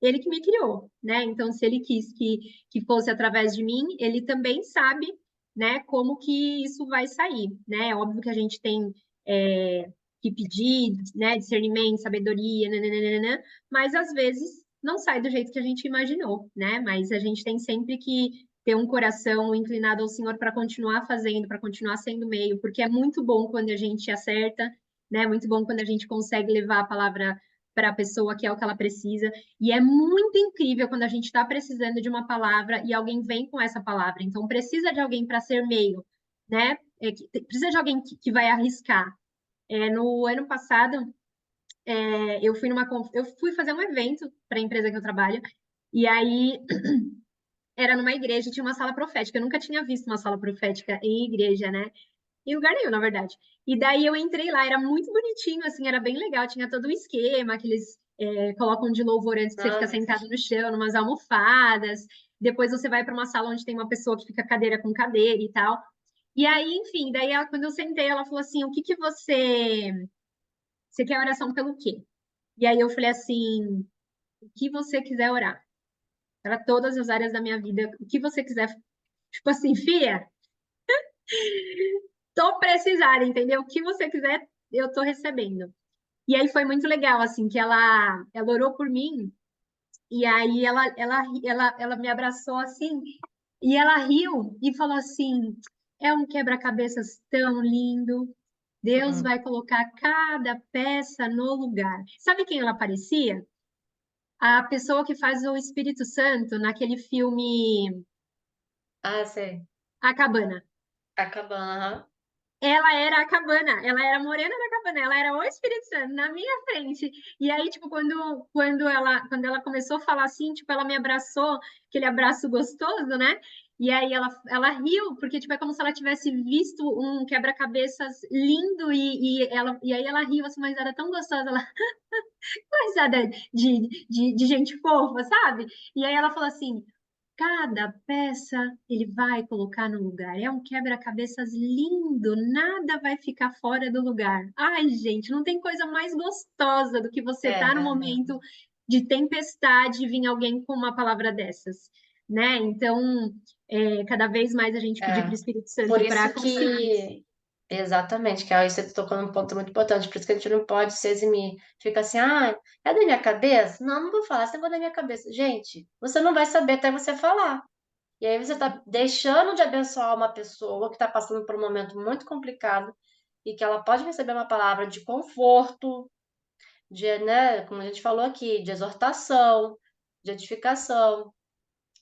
ele que me criou, né? Então, se ele quis que fosse através de mim, ele também sabe, né, como que isso vai sair, né? É óbvio que a gente tem que pedir, né, discernimento, sabedoria, nananana, mas às vezes não sai do jeito que a gente imaginou, né? Mas a gente tem sempre que ter um coração inclinado ao Senhor para continuar fazendo, para continuar sendo meio, porque é muito bom quando a gente acerta, né? Muito bom quando a gente consegue levar a palavra para a pessoa que é o que ela precisa. E é muito incrível quando a gente está precisando de uma palavra e alguém vem com essa palavra. Então, precisa de alguém para ser meio, né? Precisa de alguém que vai arriscar. No ano passado, eu fui fazer um evento para a empresa que eu trabalho, e aí era numa igreja, tinha uma sala profética. Eu nunca tinha visto uma sala profética em igreja, né? Em lugar nenhum, na verdade. E daí eu entrei lá, era muito bonitinho, assim, era bem legal, tinha todo o esquema que eles colocam de louvor antes que você fica Nossa. sentado no chão, numas almofadas. Depois você vai para uma sala onde tem uma pessoa que fica cadeira com cadeira e tal. E aí, enfim, daí quando eu sentei, ela falou assim: o que que você quer oração pelo quê? E aí eu falei assim: o que você quiser orar, para todas as áreas da minha vida, o que você quiser. Tipo assim, Fia, tô precisando, entendeu? O que você quiser, eu tô recebendo. E aí foi muito legal, assim, que ela orou por mim, e aí ela me abraçou assim, e ela riu e falou assim: é um quebra-cabeças tão lindo, Deus Uhum. vai colocar cada peça no lugar. Sabe quem ela parecia? A pessoa que faz o Espírito Santo naquele filme Ah, sei. A Cabana. Acabando, aham. Ela era a cabana, ela era a morena da cabana, ela era o Espírito Santo na minha frente. E aí, tipo, quando ela começou a falar assim, tipo, ela me abraçou, aquele abraço gostoso, né? E aí ela riu, porque tipo, é como se ela tivesse visto um quebra-cabeças lindo e aí ela riu assim, mas era tão gostosa, ela risada de gente fofa, sabe? E aí ela falou assim: cada peça ele vai colocar no lugar. É um quebra-cabeças lindo, nada vai ficar fora do lugar. Ai, gente, não tem coisa mais gostosa do que você É estar no verdade. momento de tempestade e vir alguém com uma palavra dessas, né? Então, cada vez mais a gente pedir para o É. Espírito Por Santo para isso conseguir. que. Exatamente, que aí você tocou num ponto muito importante, por isso que a gente não pode se eximir. Fica assim, ah, é da minha cabeça? Não, não vou falar, esse negócio é da minha cabeça. Gente, você não vai saber até você falar. E aí você está deixando de abençoar uma pessoa que está passando por um momento muito complicado e que ela pode receber uma palavra de conforto, de, né, como a gente falou aqui, de exortação, de edificação,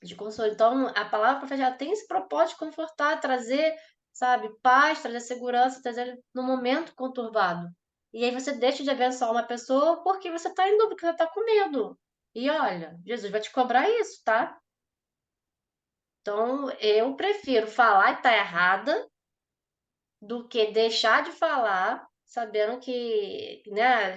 de consolo. Então, a palavra profética ela tem esse propósito de confortar, trazer, sabe, paz, trazer segurança, trazer no momento conturbado. E aí você deixa de abençoar uma pessoa porque você está em dúvida, porque você está com medo. E olha, Jesus vai te cobrar isso, tá? Então, eu prefiro falar e tá errada do que deixar de falar, sabendo que, né,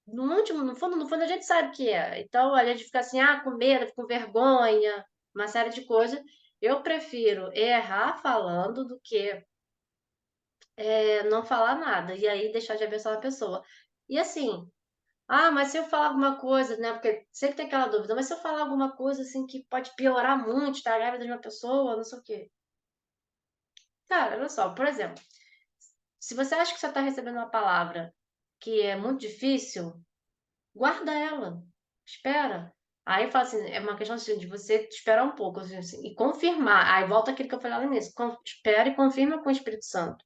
no último, no fundo a gente sabe que é. Então, a gente fica assim, com medo, com vergonha, uma série de coisas. Eu prefiro errar falando do que não falar nada e aí deixar de abençoar a pessoa. E assim, mas se eu falar alguma coisa, né? Porque sempre tem aquela dúvida, mas se eu falar alguma coisa assim que pode piorar muito, tá? A vida de uma pessoa, não sei o quê. Cara, olha só, por exemplo, se você acha que você está recebendo uma palavra que é muito difícil, guarda ela, espera. Aí fala assim, é uma questão assim, de você esperar um pouco assim, e confirmar. Aí volta aquilo que eu falei lá no início, espera e confirma com o Espírito Santo.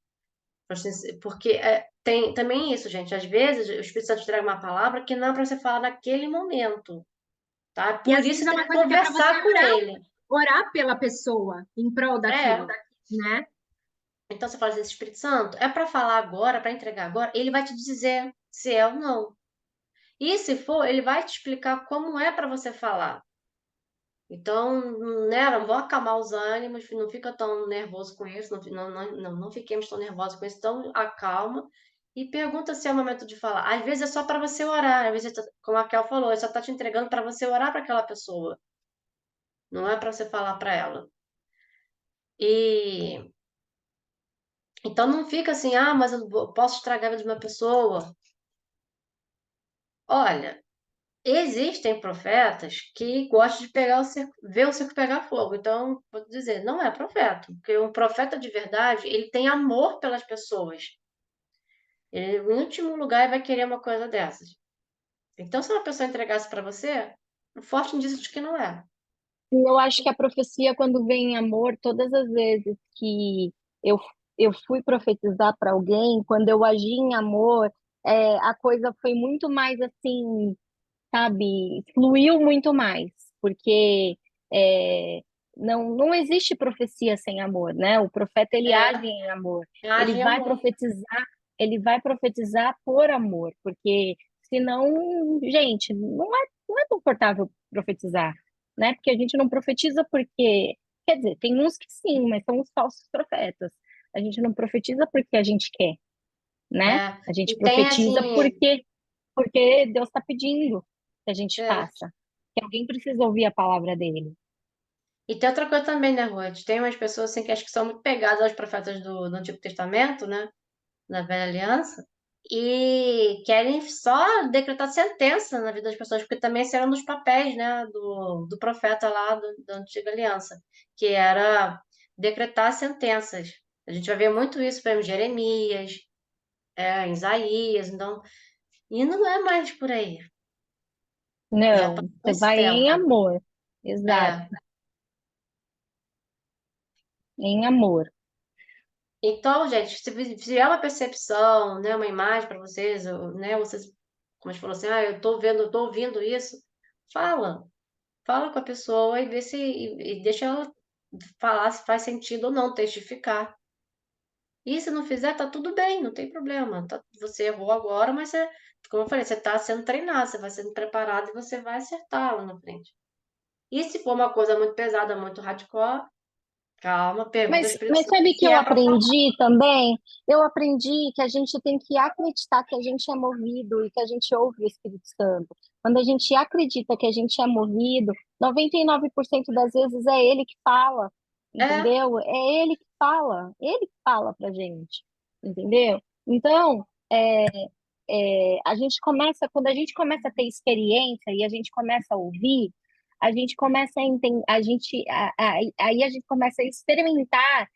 Porque tem também isso, gente. Às vezes o Espírito Santo entrega uma palavra que não é para você falar naquele momento, tá? E Por às vezes isso é tem uma que coisa que é para você conversar com ele. orar pela pessoa em prol É. daquilo, né? Então você fala assim, Espírito Santo, é para falar agora, para entregar agora, ele vai te dizer se é ou não. E se for, ele vai te explicar como é para você falar. Então, né, não vou acalmar os ânimos, não fica tão nervoso com isso, não fiquemos tão nervosos com isso, então acalma e pergunta se é o momento de falar. Às vezes é só para você orar, às vezes, como a Kel falou, ele só está te entregando para você orar para aquela pessoa, não é para você falar para ela. E então não fica assim, mas eu posso estragar a vida de uma pessoa. Olha, existem profetas que gostam de pegar ver o circo pegar fogo. Então, vou dizer, não é profeta, porque um profeta de verdade, ele tem amor pelas pessoas. Ele, em último lugar, vai querer uma coisa dessas. Então, se uma pessoa entregasse para você, um forte indício de que não é. E eu acho que a profecia, quando vem em amor, todas as vezes que eu, eu fui profetizar para alguém, quando eu agi em amor, a coisa foi muito mais assim, sabe? Fluiu muito mais, porque é, não existe profecia sem amor, né? O profeta, ele age É, em amor. Ele age em vai amor. profetizar, ele vai profetizar por amor, porque senão, gente, não é confortável profetizar, né? Porque a gente não profetiza porque, quer dizer, tem uns que sim, mas são os falsos profetas. A gente não profetiza porque a gente quer, né? É. A gente E tem assim, profetiza porque Deus está pedindo que a gente é. faça, que alguém precisa ouvir a palavra dele. E tem outra coisa também, né, Ruth? Tem umas pessoas assim que acho que são muito pegadas aos profetas do Antigo Testamento, né? Na Velha Aliança, e querem só decretar sentença na vida das pessoas, porque também esse era um dos papéis, né, do profeta lá da Antiga Aliança, que era decretar sentenças. A gente vai ver muito isso, por exemplo, em Jeremias, em Isaías, então, e não é mais por aí, já Não, passou você esse vai em tempo. amor. Exato, É. em amor. Então, gente, se é uma percepção, né, uma imagem para vocês, né, vocês, como a gente falou assim, eu tô ouvindo isso, fala. Fala com a pessoa e vê se e deixa ela falar se faz sentido ou não, testificar. E se não fizer, tá tudo bem, não tem problema. Você errou agora, mas como eu falei, você está sendo treinado, você vai sendo preparado e você vai acertar lá na frente. E se for uma coisa muito pesada, muito hardcore, calma, pergunta ao Espírito Mas Santo sabe que se eu é para falar. aprendi também? Eu aprendi que a gente tem que acreditar que a gente é movido e que a gente ouve o Espírito Santo. Quando a gente acredita que a gente é movido, 99% das vezes é ele que fala, É, entendeu? É ele que fala pra gente, entendeu? Então, a gente começa, quando a gente começa a ter experiência e a gente começa a ouvir, a gente começa a entender, aí a gente começa a experimentar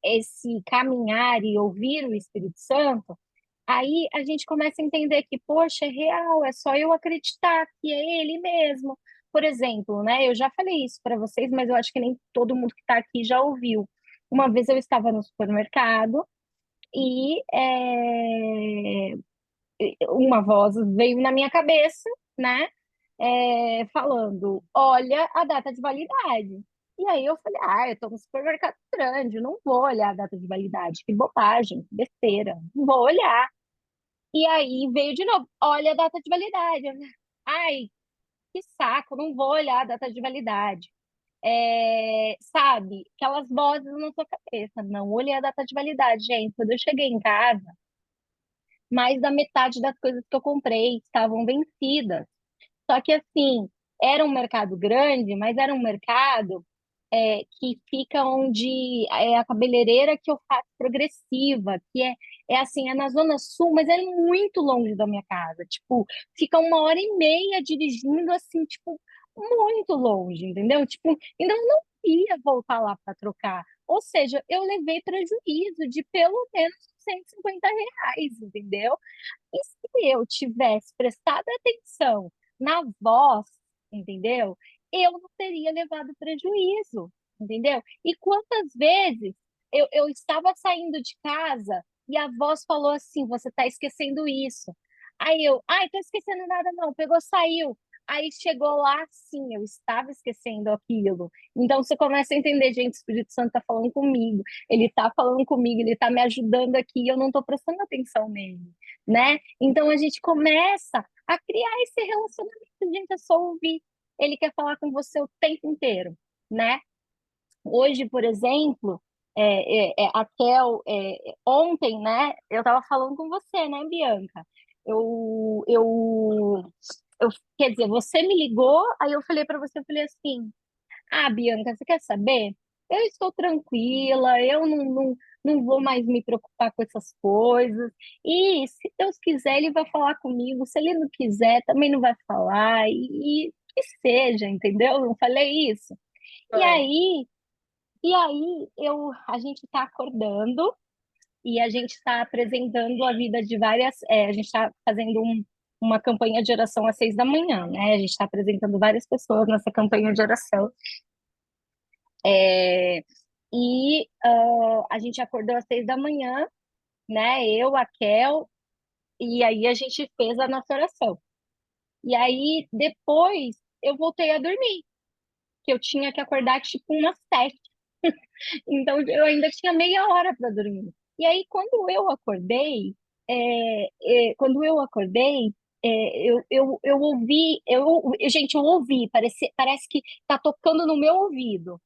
esse caminhar e ouvir o Espírito Santo, aí a gente começa a entender que, poxa, é real, é só eu acreditar que é ele mesmo. Por exemplo, né, eu já falei isso para vocês, mas eu acho que nem todo mundo que está aqui já ouviu. Uma vez eu estava no supermercado e uma voz veio na minha cabeça, né? Falando, olha a data de validade. E aí eu falei, eu tô no supermercado grande, eu não vou olhar a data de validade. Que bobagem, que besteira, não vou olhar. E aí veio de novo, olha a data de validade. Ai, que saco, não vou olhar a data de validade. Sabe, aquelas vozes na sua cabeça, não olhei a data de validade, gente. Quando eu cheguei em casa, mais da metade das coisas que eu comprei estavam vencidas. Só que assim, era um mercado grande, mas era um mercado que fica onde é a cabeleireira que eu faço progressiva, que é assim, é na Zona Sul, mas é muito longe da minha casa. Tipo, fica 1h30 dirigindo assim, tipo, muito longe, entendeu? Tipo, então eu não ia voltar lá para trocar. Ou seja, eu levei prejuízo de pelo menos R$ 150, entendeu? E se eu tivesse prestado atenção na voz, entendeu? Eu não teria levado prejuízo, entendeu? E quantas vezes eu estava saindo de casa e a voz falou assim: você tá esquecendo isso. Aí eu, ai, tô esquecendo nada, não. Pegou, saiu. Aí chegou lá, sim, eu estava esquecendo aquilo. Então você começa a entender, gente, o Espírito Santo tá falando comigo, ele tá falando comigo, ele tá me ajudando aqui, e eu não tô prestando atenção nele, né? Então a gente começa a criar esse relacionamento, gente, é só ouvir. Ele quer falar com você o tempo inteiro, né? Hoje, por exemplo, a Kel, ontem, né, eu estava falando com você, né, Bianca? Eu, eu, eu, quer dizer, você me ligou, aí eu falei para você, eu falei assim, ah, Bianca, você quer saber? Eu estou tranquila, eu não vou mais me preocupar com essas coisas. E se Deus quiser, Ele vai falar comigo. Se Ele não quiser, também não vai falar. E que seja, entendeu? Eu não falei isso. E Foi. aí, a gente está acordando e a gente está apresentando a vida de várias. A gente está fazendo uma campanha de oração às 6 da manhã, né? A gente está apresentando várias pessoas nessa campanha de oração. É, a gente acordou às 6 da manhã, né? Eu, a Kel, e aí a gente fez a nossa oração. E aí depois eu voltei a dormir, que eu tinha que acordar tipo umas 7. Então eu ainda tinha meia hora para dormir. E aí quando eu acordei, eu ouvi, gente, eu ouvi, parece que tá tocando no meu ouvido,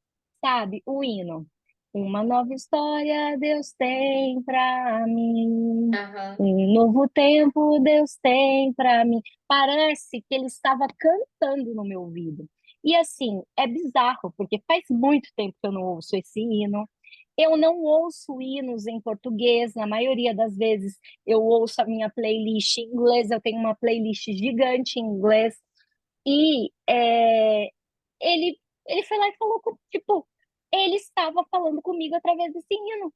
sabe? O hino. Uma nova história Deus tem para mim. Aham. Um novo tempo Deus tem para mim. Parece que ele estava cantando no meu ouvido. E assim, é bizarro, porque faz muito tempo que eu não ouço esse hino. Eu não ouço hinos em português, na maioria das vezes eu ouço a minha playlist em inglês, eu tenho uma playlist gigante em inglês. E ele, ele foi lá e falou, tipo, ele estava falando comigo através desse hino,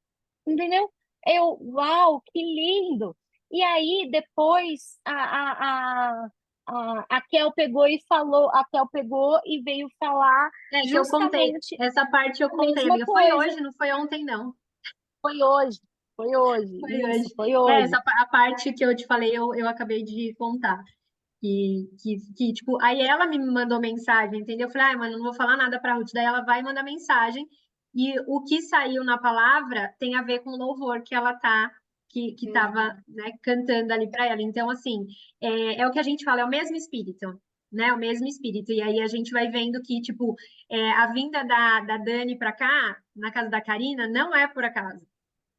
entendeu? Eu, uau, que lindo! E aí, depois, a Kel pegou e falou, a Kel pegou e veio falar É que eu contei. justamente Essa parte eu a contei, mesma amiga. Foi coisa. hoje, não foi ontem, não. Foi hoje, foi hoje, Foi hoje. isso, foi É, hoje. a parte que eu te falei, eu acabei de contar. Tipo, aí ela me mandou mensagem, entendeu? Eu falei, ai, mano, não vou falar nada pra Ruth. Daí ela vai mandar mensagem. E o que saiu na palavra tem a ver com o louvor que ela que tava, né, cantando ali pra ela. Então, assim, é o que a gente fala, é o mesmo espírito, né? O mesmo espírito. E aí a gente vai vendo que, tipo, a vinda da Dani pra cá, na casa da Karina, não é por acaso.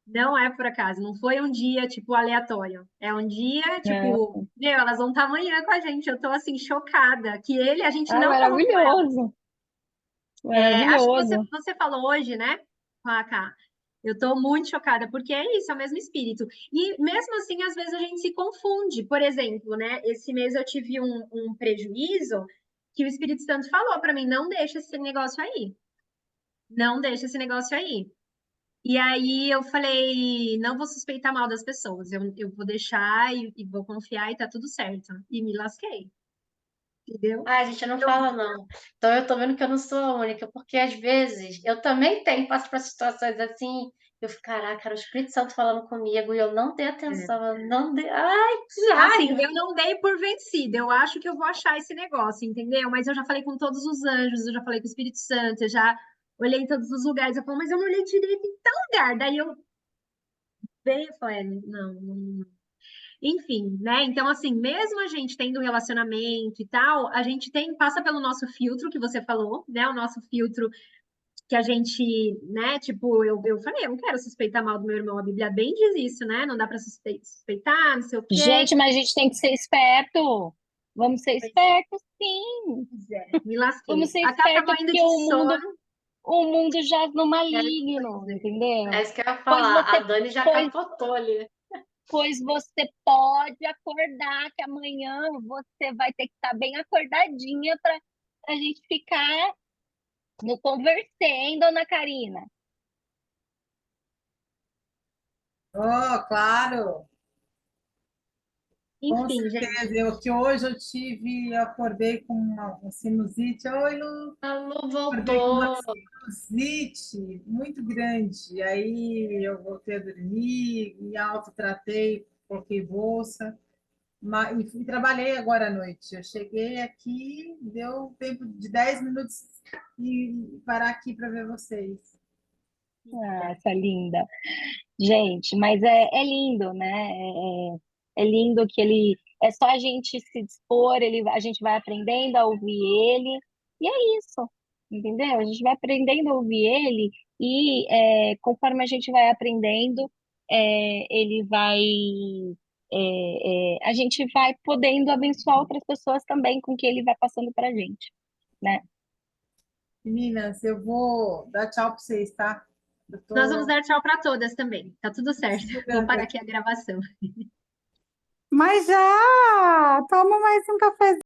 Não é por acaso, não foi um dia, tipo, aleatório. É um dia, tipo, Não. meu, elas vão estar amanhã com a gente. Eu tô, assim, chocada que a gente Ah, não colocou ela. maravilhoso, Acho que você, maravilhoso. você falou hoje, né, com a Cá? Eu tô muito chocada, porque é isso, é o mesmo espírito. E mesmo assim, às vezes a gente se confunde. Por exemplo, né, esse mês eu tive um prejuízo que o Espírito Santo falou para mim, não deixa esse negócio aí. Não deixa esse negócio aí. E aí eu falei, não vou suspeitar mal das pessoas, eu vou deixar e vou confiar e tá tudo certo. E me lasquei, entendeu? Ah, a gente não Eu, fala, não. Então eu tô vendo que eu não sou a única, porque às vezes eu também tenho, passo por situações assim, eu fico, caraca, era o Espírito Santo falando comigo e eu não dei atenção, eu não dei. Ai, que assim, raiva! eu não dei por vencida, eu acho que eu vou achar esse negócio, entendeu? Mas eu já falei com todos os anjos, eu já falei com o Espírito Santo, eu já olhei em todos os lugares, eu falo, mas eu não olhei direito em tal lugar. Daí eu veio e falei, não. Enfim, né? Então, assim, mesmo a gente tendo relacionamento e tal, a gente passa pelo nosso filtro que você falou, né? O nosso filtro que a gente, né? Tipo, eu falei, eu não quero suspeitar mal do meu irmão, a Bíblia bem diz isso, né? Não dá para suspeitar, não sei o quê. Gente, mas a gente tem que ser esperto. Vamos ser Pois é, espertos, sim. pois é, me lasquei. Vamos ser A Cá espertos tava indo porque de o sono. mundo jaz no Pois maligno, é. É entendeu? isso que eu ia Pois falar. A você, Dani já pois, capotou ali. pois você pode acordar que amanhã você vai ter que estar bem acordadinha para a gente ficar no conversê, hein, dona Karina? Oh, claro. Com Enfim, gente. certeza. Eu acordei com uma sinusite. Oi, Lu, A Lu acordei com uma voltou. sinusite muito grande. Aí eu voltei a dormir, me autotratei, coloquei bolsa. E trabalhei agora à noite. Eu cheguei aqui, deu tempo de 10 minutos e parar aqui para ver vocês. Ah, essa linda. Gente, mas é lindo, né? É lindo que ele. É só a gente se dispor, a gente vai aprendendo a ouvir ele, e é isso, entendeu? A gente vai aprendendo a ouvir ele, e conforme a gente vai aprendendo, ele vai. A gente vai podendo abençoar outras pessoas também com o que ele vai passando pra gente, né? Meninas, eu vou dar tchau para vocês, tá? Eu Nós vamos tô dar tchau para todas também. Tá tudo certo. Vou desligando parar aqui. aqui a gravação. Mas já! Toma mais um cafezinho.